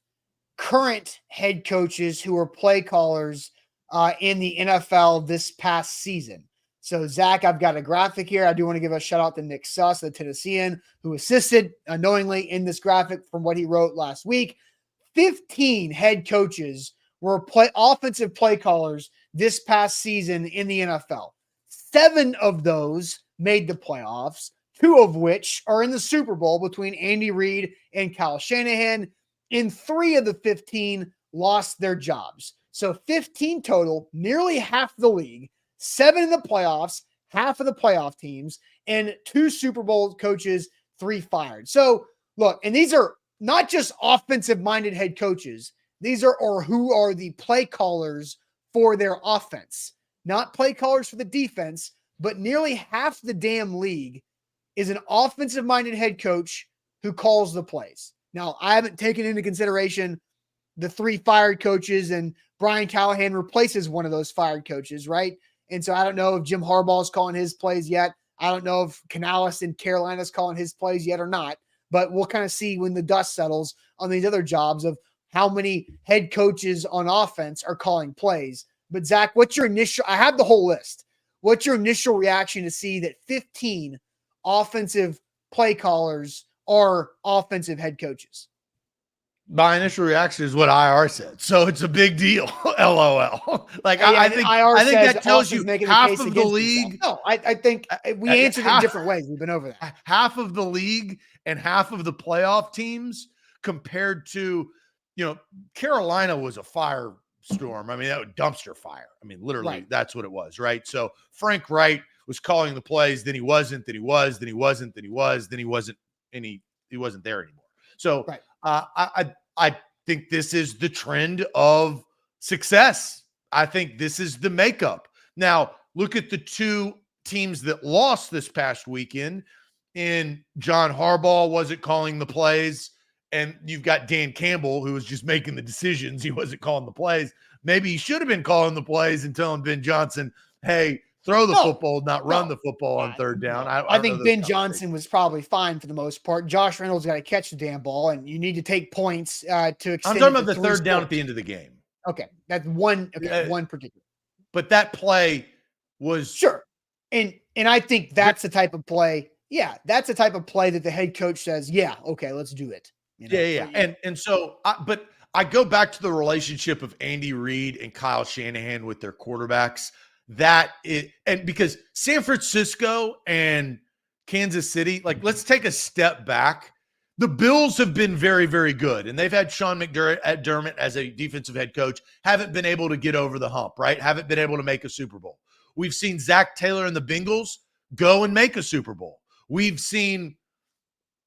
current head coaches who are play callers in the NFL this past season. So, Zach, I've got a graphic here. I do want to give a shout out to Nick Suss, the Tennessean, who assisted unknowingly in this graphic from what he wrote last week. 15 head coaches were offensive play callers this past season in the NFL. 7 of those made the playoffs, 2 of which are in the Super Bowl between Andy Reid and Kyle Shanahan. And 3 of the 15 lost their jobs. So 15 total, nearly half the league, 7 in the playoffs, half of the playoff teams, and 2 Super Bowl coaches, 3 fired. So look, and these are not just offensive-minded head coaches. These are or who are the play callers for their offense, not play callers for the defense, but nearly half the damn league is an offensive-minded head coach who calls the plays. Now, I haven't taken into consideration the 3 fired coaches, and Brian Callahan replaces one of those fired coaches, right? And so I don't know if Jim Harbaugh is calling his plays yet. I don't know if Canales in Carolina is calling his plays yet or not, but we'll kind of see when the dust settles on these other jobs of how many head coaches on offense are calling plays. But Zach, what's your initial, I have the whole list. What's your initial reaction to see that 15 offensive play callers are offensive head coaches? My initial reaction is what IR said. So it's a big deal. LOL. Like, Yeah, I think that tells you half of the league. No, I think we answered it in different ways. We've been over that. Half of the league and half of the playoff teams compared to, Carolina was a firestorm. I mean, that was dumpster fire. I mean, literally, Right. That's what it was, right? So Frank Wright was calling the plays, then he wasn't, then he was, then he wasn't, then he was, then he wasn't, and he wasn't there anymore. So Right. I think this is the trend of success. I think this is the makeup. Now, look at the 2 teams that lost this past weekend. And John Harbaugh wasn't calling the plays, and you've got Dan Campbell, who was just making the decisions. He wasn't calling the plays. Maybe he should have been calling the plays and telling Ben Johnson, hey, throw the football, not run the football on 3rd down. I think Ben Johnson was probably fine for the most part. Josh Reynolds got to catch the damn ball, and you need to take points to extend. I'm talking about the 3rd down at the end of the game. Okay, that's one. Okay, one particular. But that play was sure, and I think that's the type of play. Yeah, that's the type of play that the head coach says, yeah, okay, let's do it. Yeah. And so, but I go back to the relationship of Andy Reid and Kyle Shanahan with their quarterbacks. And because San Francisco and Kansas City, like, let's take a step back. The Bills have been very, very good, and they've had Sean McDermott as a defensive head coach, haven't been able to get over the hump, right? Haven't been able to make a Super Bowl. We've seen Zach Taylor and the Bengals go and make a Super Bowl. We've seen,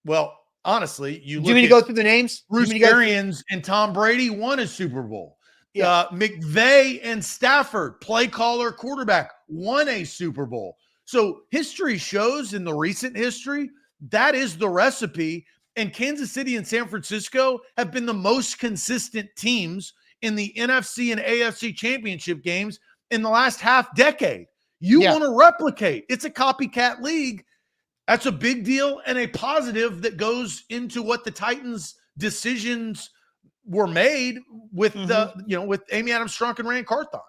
well, honestly, do you mean to go through the names? Bruce Arians and Tom Brady won a Super Bowl. Yeah. McVay and Stafford, play caller, quarterback, won a Super Bowl. So history shows in the recent history, that is the recipe. And Kansas City and San Francisco have been the most consistent teams in the NFC and AFC championship games in the last half decade. You want to replicate. It's a copycat league. That's a big deal and a positive that goes into what the Titans' decisions were made with with Amy Adams Strunk and Rand Carthon.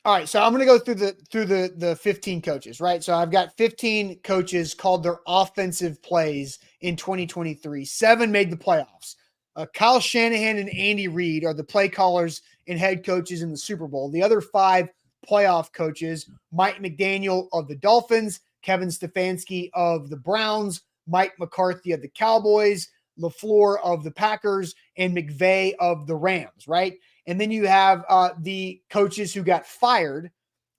All right, so I'm going to go through the 15 coaches, right? So I've got 15 coaches called their offensive plays in 2023. 7 made the playoffs. Kyle Shanahan and Andy Reid are the play callers and head coaches in the Super Bowl. The other 5 playoff coaches, Mike McDaniel of the Dolphins, Kevin Stefanski of the Browns, Mike McCarthy of the Cowboys, LaFleur of the Packers, and McVay of the Rams, right? And then you have the coaches who got fired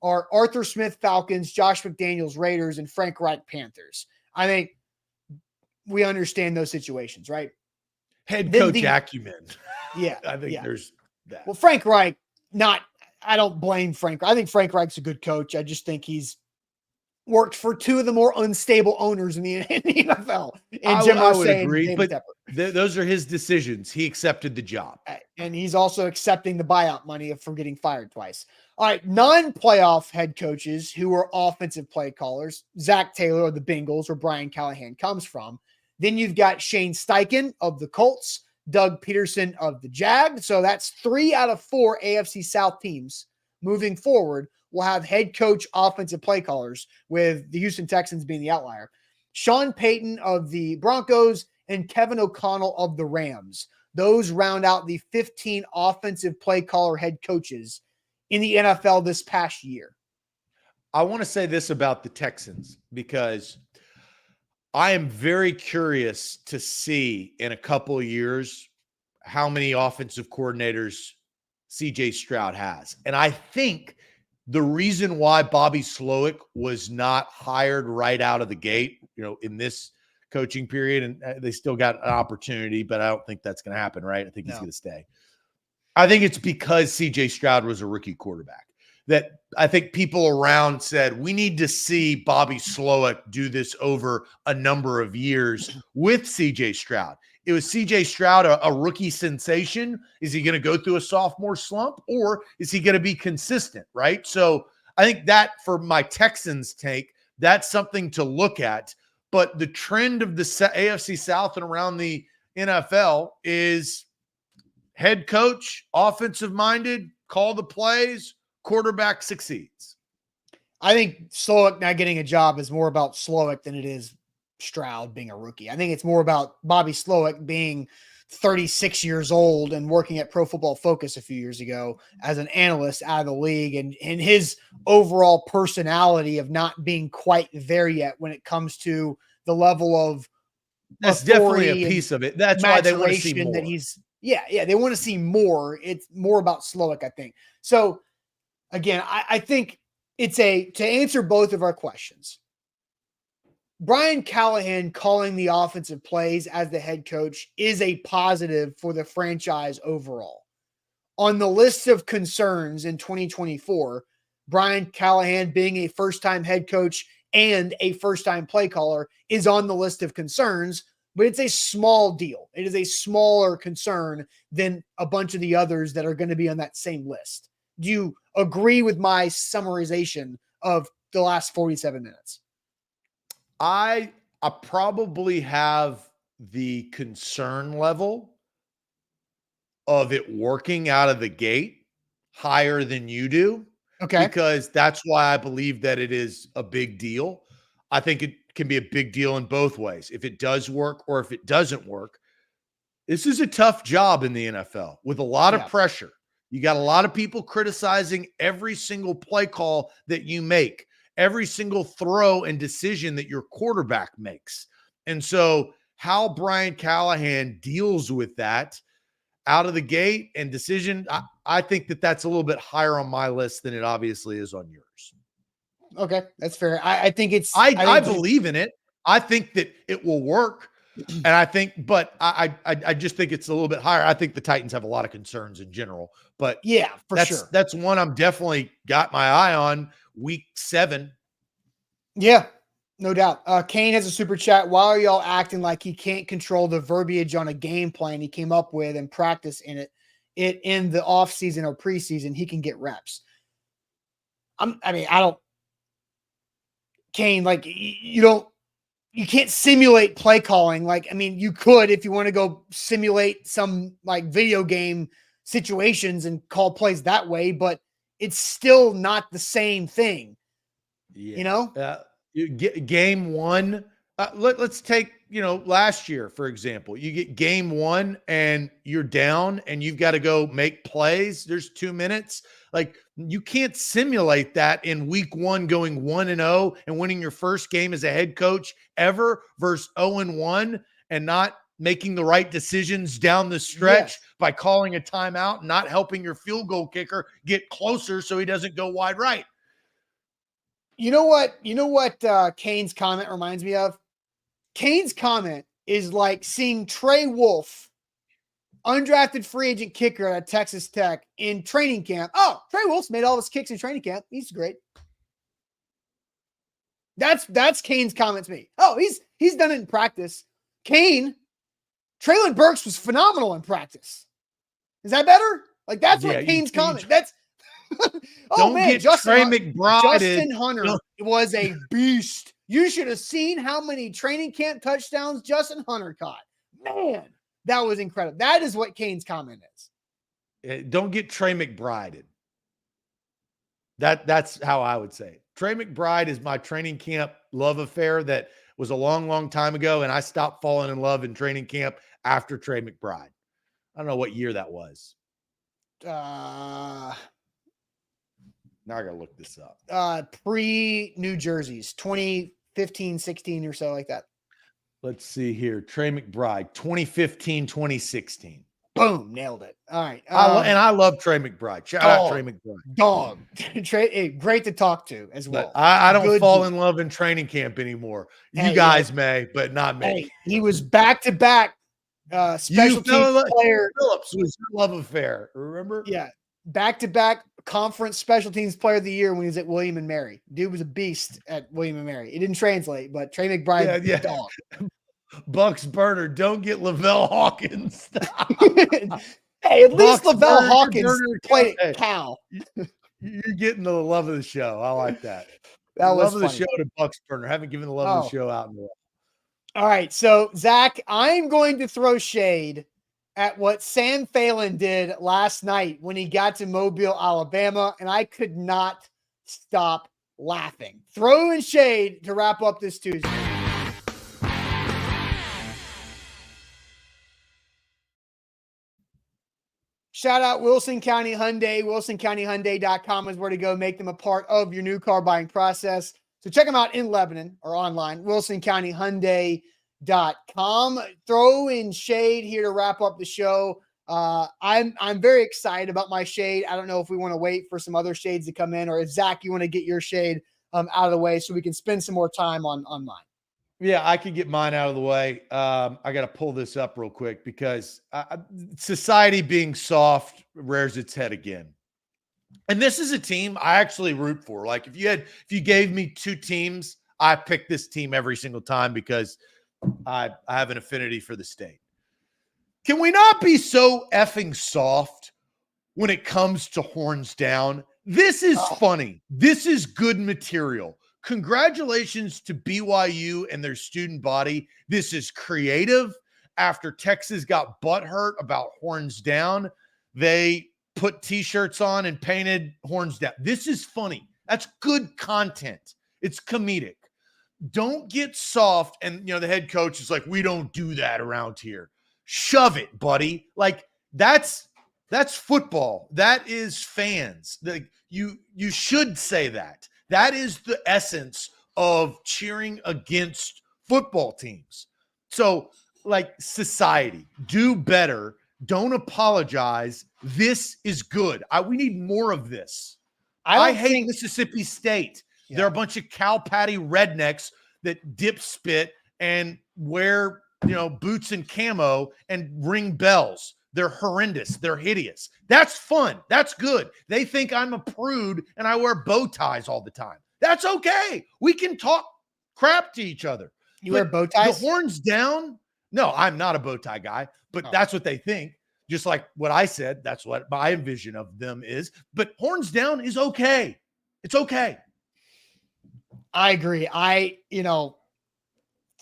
are Arthur Smith Falcons, Josh McDaniels Raiders, and Frank Reich Panthers. I think we understand those situations, right? Head Then coach acumen. yeah, I think yeah. there's that. Well, Frank Reich, I don't blame Frank. I think Frank Reich's a good coach. I just think he's worked for two of the more unstable owners in the NFL, and Jim I would Irsay and agree, David but Tepper. those are his decisions. He accepted the job. And he's also accepting the buyout money for getting fired twice. All right, non-playoff head coaches who are offensive play callers, Zach Taylor of the Bengals, where Brian Callahan comes from. Then you've got Shane Steichen of the Colts, Doug Peterson of the Jags. So that's 3 out of 4 AFC South teams moving forward will have head coach offensive play callers, with the Houston Texans being the outlier. Sean Payton of the Broncos and Kevin O'Connell of the Rams. Those round out the 15 offensive play caller head coaches in the NFL this past year. I want to say this about the Texans because I am very curious to see in a couple of years how many offensive coordinators CJ Stroud has. And I think the reason why Bobby Slowick was not hired right out of the gate, in this coaching period, and they still got an opportunity, but I don't think that's going to happen, right? I think he's going to stay. I think it's because CJ Stroud was a rookie quarterback that I think people around said, we need to see Bobby Slowick do this over a number of years with CJ Stroud. It was CJ Stroud a rookie sensation? Is he going to go through a sophomore slump, or is he going to be consistent, right? So I think that for my Texans take, that's something to look at. But the trend of the AFC South and around the NFL is head coach, offensive-minded, call the plays, quarterback succeeds. I think Slowick not getting a job is more about Slowick than it is Stroud being a rookie. I think it's more about Bobby Slowick being 36 years old and working at Pro Football Focus a few years ago as an analyst out of the league, and his overall personality of not being quite there yet when it comes to the level of that's definitely a piece of it. That's why they want to see more. That he's they want to see more. It's more about Slowick, I think. So again, I think it's to answer both of our questions. Brian Callahan calling the offensive plays as the head coach is a positive for the franchise overall. On the list of concerns in 2024, Brian Callahan being a first-time head coach and a first-time play caller is on the list of concerns, but it's a small deal. It is a smaller concern than a bunch of the others that are going to be on that same list. Do you agree with my summarization of the last 47 minutes? I probably have the concern level of it working out of the gate higher than you do. Okay. Because that's why I believe that it is a big deal. I think it can be a big deal in both ways. If it does work or if it doesn't work, this is a tough job in the NFL with a lot of pressure. You got a lot of people criticizing every single play call that you make, every single throw and decision that your quarterback makes. And so how Brian Callahan deals with that out of the gate and decision, I think that that's a little bit higher on my list than it obviously is on yours. Okay, that's fair. I think it's. I believe in it. I think that it will work, and I think, but I just think it's a little bit higher. I think the Titans have a lot of concerns in general, but yeah, for sure, that's one I'm definitely got my eye on. Week 7. Yeah, no doubt. Kane has a super chat. Why are y'all acting like he can't control the verbiage on a game plan he came up with and practice it in the off season or preseason? He can get reps. Kane, like you can't simulate play calling. Like, you could if you want to go simulate some like video game situations and call plays that way, but it's still not the same thing. Yeah. Game 1. Let's take, last year, for example, you get game 1 and you're down and you've got to go make plays. There's 2 minutes. Like, you can't simulate that in week 1 going 1-0 and winning your first game as a head coach ever versus 0-1 and not making the right decisions down the stretch by calling a timeout, not helping your field goal kicker get closer so he doesn't go wide right. You know what Kane's comment reminds me of? Kane's comment is like seeing Trey Wolf undrafted free agent kicker at Texas Tech in training camp. Oh, Trey Wolf's made all his kicks in training camp. He's great. That's Kane's comment to me. Oh, he's done it in practice. Kane, Traylon Burks was phenomenal in practice. Is that better? Like that's what Kane's comment. That's oh man, Trey McBride. Justin Hunter was a beast. You should have seen how many training camp touchdowns Justin Hunter caught. Man, that was incredible. That is what Kane's comment is. Don't get Trey McBride. That's how I would say it. Trey McBride is my training camp love affair that was a long, long time ago, and I stopped falling in love in training camp after Trey McBride. I don't know what year that was. Now I gotta look this up. Pre-New Jerseys, 2015, 16 or so like that. Let's see here. Trey McBride, 2015, 2016. Boom, nailed it. All right. I love Trey McBride. Shout out Trey McBride. Dog. Trey, great to talk to as well. But I don't fall in love in training camp anymore. You guys may, but not me. Hey, he was back-to-back special team player. Phillips was your love affair, remember? Yeah. Back-to-back conference special teams player of the year when he was at William and Mary. Dude was a beast at William and Mary. It didn't translate, but Trey McBride, dog. Bucks burner, don't get Lavelle Hawkins. Hey, at least Lavelle Hawkins played at Cal. You're getting the love of the show. I like that. That was love of the show to Bucks burner. Haven't given the love of the show out in the world. All right, so Zach, I'm going to throw shade at what Sam Phelan did last night when he got to Mobile, Alabama, and I could not stop laughing. Throwing shade to wrap up this Tuesday. Shout out Wilson County Hyundai. WilsonCountyHyundai.com is where to go. Make them a part of your new car buying process. So check them out in Lebanon or online, WilsonCountyHyundai.com. Throw in shade here to wrap up the show. I'm very excited about my shade. I don't know if we want to wait for some other shades to come in, or if Zach, you want to get your shade out of the way so we can spend some more time on mine. Yeah, I could get mine out of the way. I got to pull this up real quick because society being soft rears its head again. And this is a team I actually root for. Like if you gave me two teams, I pick this team every single time because I have an affinity for the state. Can we not be so effing soft when it comes to horns down? This is funny. This is good material. Congratulations to BYU and their student body. This is creative. After Texas got butthurt about horns down, they put T-shirts on and painted horns down. This is funny. That's good content. It's comedic. Don't get soft. And, the head coach is like, we don't do that around here. Shove it, buddy. Like that's football. That is fans. Like you should say that. That is the essence of cheering against football teams. So, like society, do better. Don't apologize. This is good. We need more of this. I hate Mississippi State. Yeah. They're a bunch of cow patty rednecks that dip spit and wear, boots and camo and ring bells. They're horrendous. They're hideous. That's fun. That's good. They think I'm a prude and I wear bow ties all the time. That's okay. We can talk crap to each other. You wear bow ties? The horns down? No, I'm not a bow tie guy, but that's what they think. Just like what I said, that's what my vision of them is. But horns down is okay. It's okay. I agree.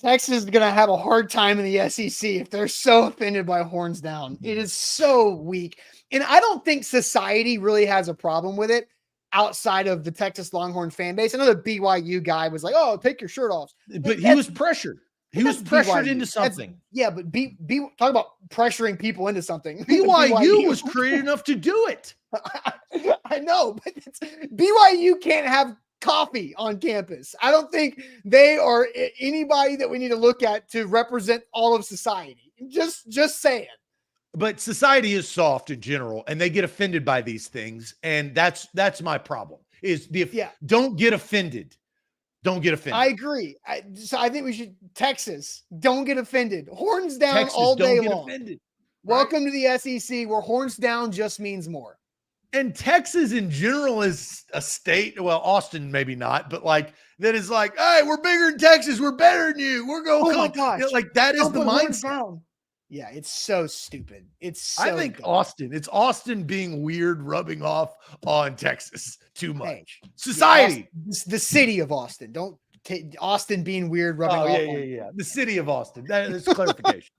Texas is going to have a hard time in the SEC if they're so offended by horns down. It is so weak. And I don't think society really has a problem with it outside of the Texas Longhorn fan base. I know the BYU guy was like, oh, take your shirt off. But he was pressured. He was pressured into something. But talk about pressuring people into something. BYU was creative enough to do it. I know, but BYU can't have coffee on campus. I don't think they are anybody that we need to look at to represent all of society. Just saying. But society is soft in general, and they get offended by these things, and that's my problem. Don't get offended. Don't get offended. I agree. So I think we should Texas. Don't get offended. Horns down Texas, all day don't get long. Offended. Welcome to the SEC, where horns down just means more. And Texas in general is a state, well, Austin maybe not, but like that is like, hey, we're bigger than Texas. We're better than you. We're going to come. My gosh. Like that is the mindset. Yeah, it's so stupid. I think dumb. it's Austin being weird, rubbing off on Texas too much. Hey, Society. Yeah, the city of Austin. Don't take Austin being weird, rubbing off. Yeah. The city of Austin. That is clarification.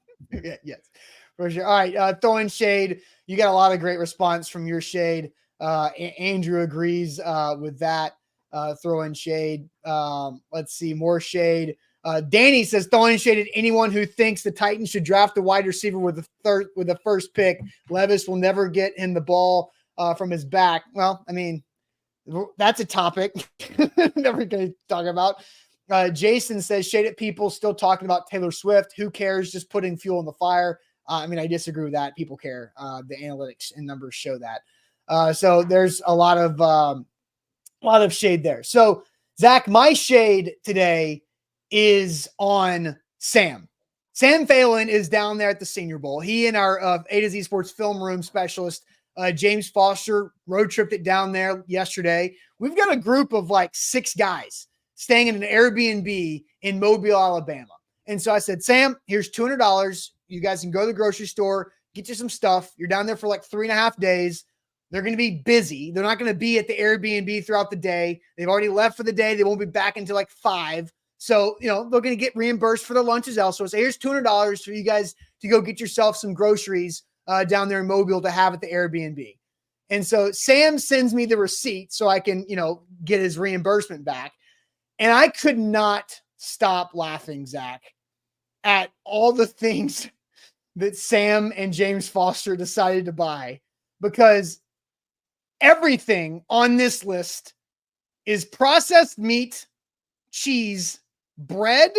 Yes, for sure. All right, throwing shade. You got a lot of great response from your shade. Andrew agrees with that. Throwing shade. Let's see, more shade. Danny says throwing shade at anyone who thinks the Titans should draft a wide receiver with the first pick. Levis will never get him the ball from his back. Well, I mean, that's a topic never going to talk about. Jason says shade at people still talking about Taylor Swift. Who cares? Just putting fuel in the fire. I mean, I disagree with that. People care. The analytics and numbers show that. So there's a lot of shade there. So Zach, my shade today is on Sam. Sam Phelan is down there at the Senior Bowl. He and our A to Z Sports film room specialist, James Foster, road tripped it down there yesterday. We've got a group of like 6 guys staying in an Airbnb in Mobile, Alabama. And so I said, Sam, here's $200. You guys can go to the grocery store, get you some stuff. You're down there for like 3.5 days. They're going to be busy. They're not going to be at the Airbnb throughout the day. They've already left for the day. They won't be back until like 5. So, they're going to get reimbursed for their lunches elsewhere. So here's $200 for you guys to go get yourself some groceries down there in Mobile to have at the Airbnb. And so Sam sends me the receipt so I can, get his reimbursement back. And I could not stop laughing, Zach, at all the things that Sam and James Foster decided to buy, because everything on this list is processed meat, cheese, bread,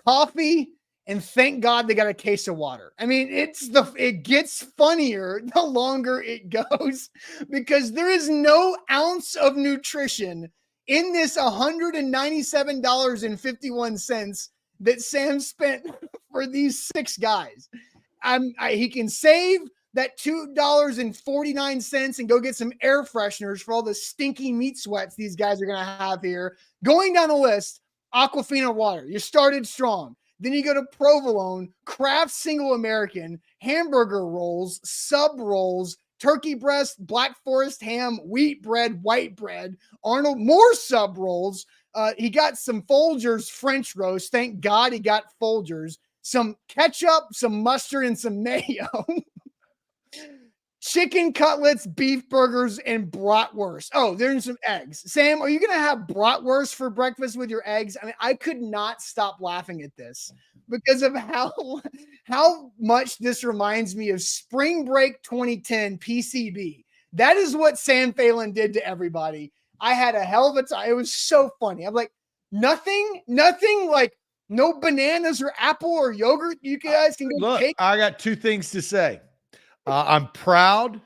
coffee, and thank God they got a case of water. I mean, it gets funnier the longer it goes, because there is no ounce of nutrition in this $197.51 that Sam spent for these 6 guys. He can save that $2.49 and go get some air fresheners for all the stinky meat sweats these guys are going to have here. Going down the list, Aquafina water. You started strong. Then you go to provolone, Kraft Single American, hamburger rolls, sub rolls, turkey breast, Black Forest ham, wheat bread, white bread, Arnold, more sub rolls. He got some Folgers French roast. Thank God he got Folgers. Some ketchup, some mustard, and some mayo. Chicken cutlets, beef burgers, and bratwurst. Oh, there's some eggs. Sam, are you going to have bratwurst for breakfast with your eggs? I mean, I could not stop laughing at this because of how much this reminds me of Spring Break 2010 PCB. That is what Sam Phelan did to everybody. I had a hell of a time. It was so funny. I'm like, nothing like no bananas or apple or yogurt. You guys can go Look, take. I got 2 things to say. I'm proud.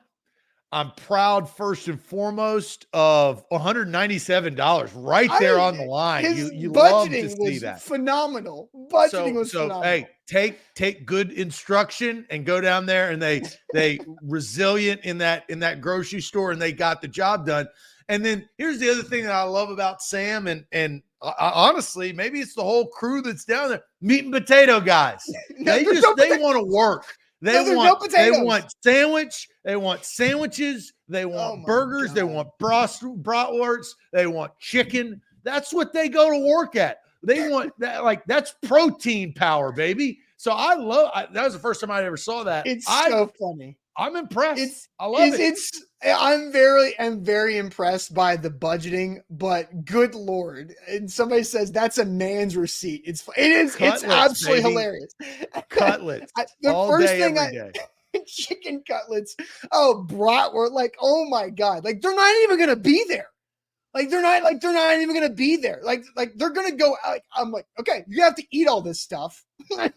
I'm proud first and foremost of $197 right there on the line. You love to see that. Phenomenal. Budgeting was phenomenal. Hey, take good instruction and go down there, and they resilient in that grocery store, and they got the job done. And then here's the other thing that I love about Sam, and honestly, maybe it's the whole crew that's down there. Meat and potato guys. They want to work. They want sandwich. They want sandwiches. They want burgers. God. They want bratwurst. They want chicken. That's what they go to work at. They want that. Like, that's protein power, baby. So that was the first time I ever saw that. It's so funny. I'm impressed. I love it. I'm very impressed by the budgeting, but good Lord. And somebody says that's a man's receipt. It's absolutely hilarious. Cutlets. Every day. Chicken cutlets. Oh, bratwurst. Like, oh my God. Like, they're not even going to be there. They're not even going to be there. Like they're going to go out. I'm like, okay, you have to eat all this stuff. You're going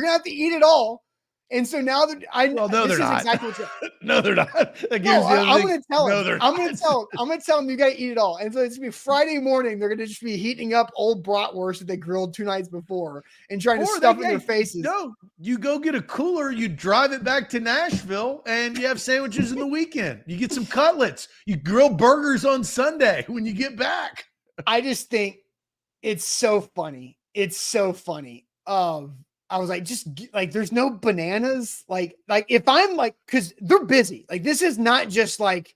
to have to eat it all. And so now that I Well, no, this they're is not. exactly what No, they're not. Like, no, here's the other I'm thing. gonna tell No, him. they're I'm not. gonna tell him you gotta eat it all. And so it's gonna be Friday morning. They're gonna just be heating up old bratwurst that they grilled 2 nights before and trying to Or stuff they- in their hey, faces. No, you go get a cooler, you drive it back to Nashville, and you have sandwiches in the weekend. You get some cutlets. You grill burgers on Sunday when you get back. I just think it's so funny. It's so funny. I was like, like, there's no bananas. Like if I'm like, because they're busy. Like, this is not just like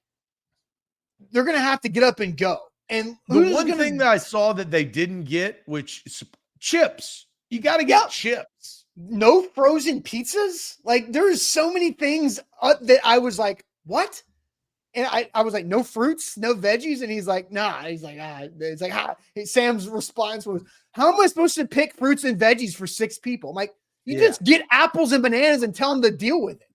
they're gonna have to get up and go. And The one thing that I saw that they didn't get, which is chips. You got to get chips. No frozen pizzas. Like, there's so many things that I was like, what? And I was like, no fruits, no veggies. And he's like, nah. He's like, it's like, Sam's response was, how am I supposed to pick fruits and veggies for 6 people? I'm like, you just get apples and bananas and tell them to deal with it.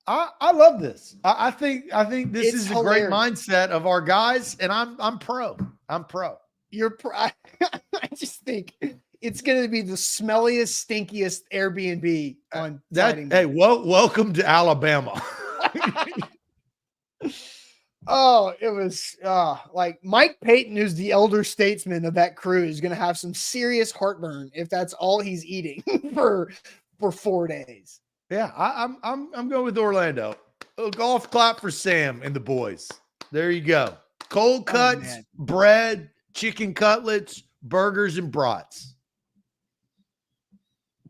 I love this. I think this It's is hilarious. a great mindset of our guys, and I'm pro. I'm pro. I just think it's going to be the smelliest, stinkiest Airbnb on Friday night. Hey, welcome to Alabama. Oh, it was like Mike Payton, who's the elder statesman of that crew, is going to have some serious heartburn if that's all he's eating for 4 days. Yeah, I'm going with Orlando. A golf clap for Sam and the boys. There you go. Cold cuts, bread, chicken cutlets, burgers, and brats.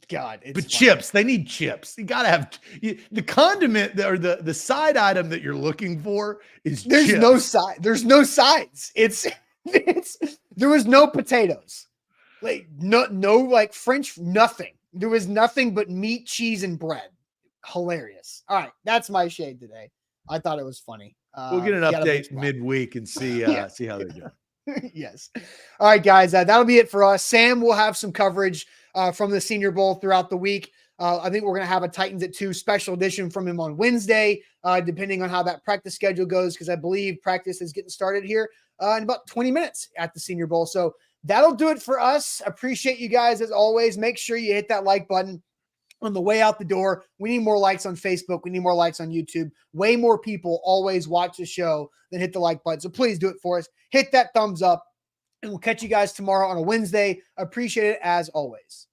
God, it's but funny. Chips, they need chips. You got to have the condiment or the side item that you're looking for is There's chips. no side. There's no sides. It's there was no potatoes, like no like French, nothing. There was nothing but meat, cheese, and bread. Hilarious. All right, that's my shade today. I thought it was funny. We'll get an update midweek and see see how they're doing. Yes. All right, guys. That'll be it for us. Sam will have some coverage from the Senior Bowl throughout the week. I think we're going to have a Titans at 2 special edition from him on Wednesday, depending on how that practice schedule goes, because I believe practice is getting started here in about 20 minutes at the Senior Bowl. So that'll do it for us. Appreciate you guys as always. Make sure you hit that like button on the way out the door. We need more likes on Facebook. We need more likes on YouTube. Way more people always watch the show than hit the like button. So please do it for us. Hit that thumbs up, and we'll catch you guys tomorrow on a Wednesday. Appreciate it as always.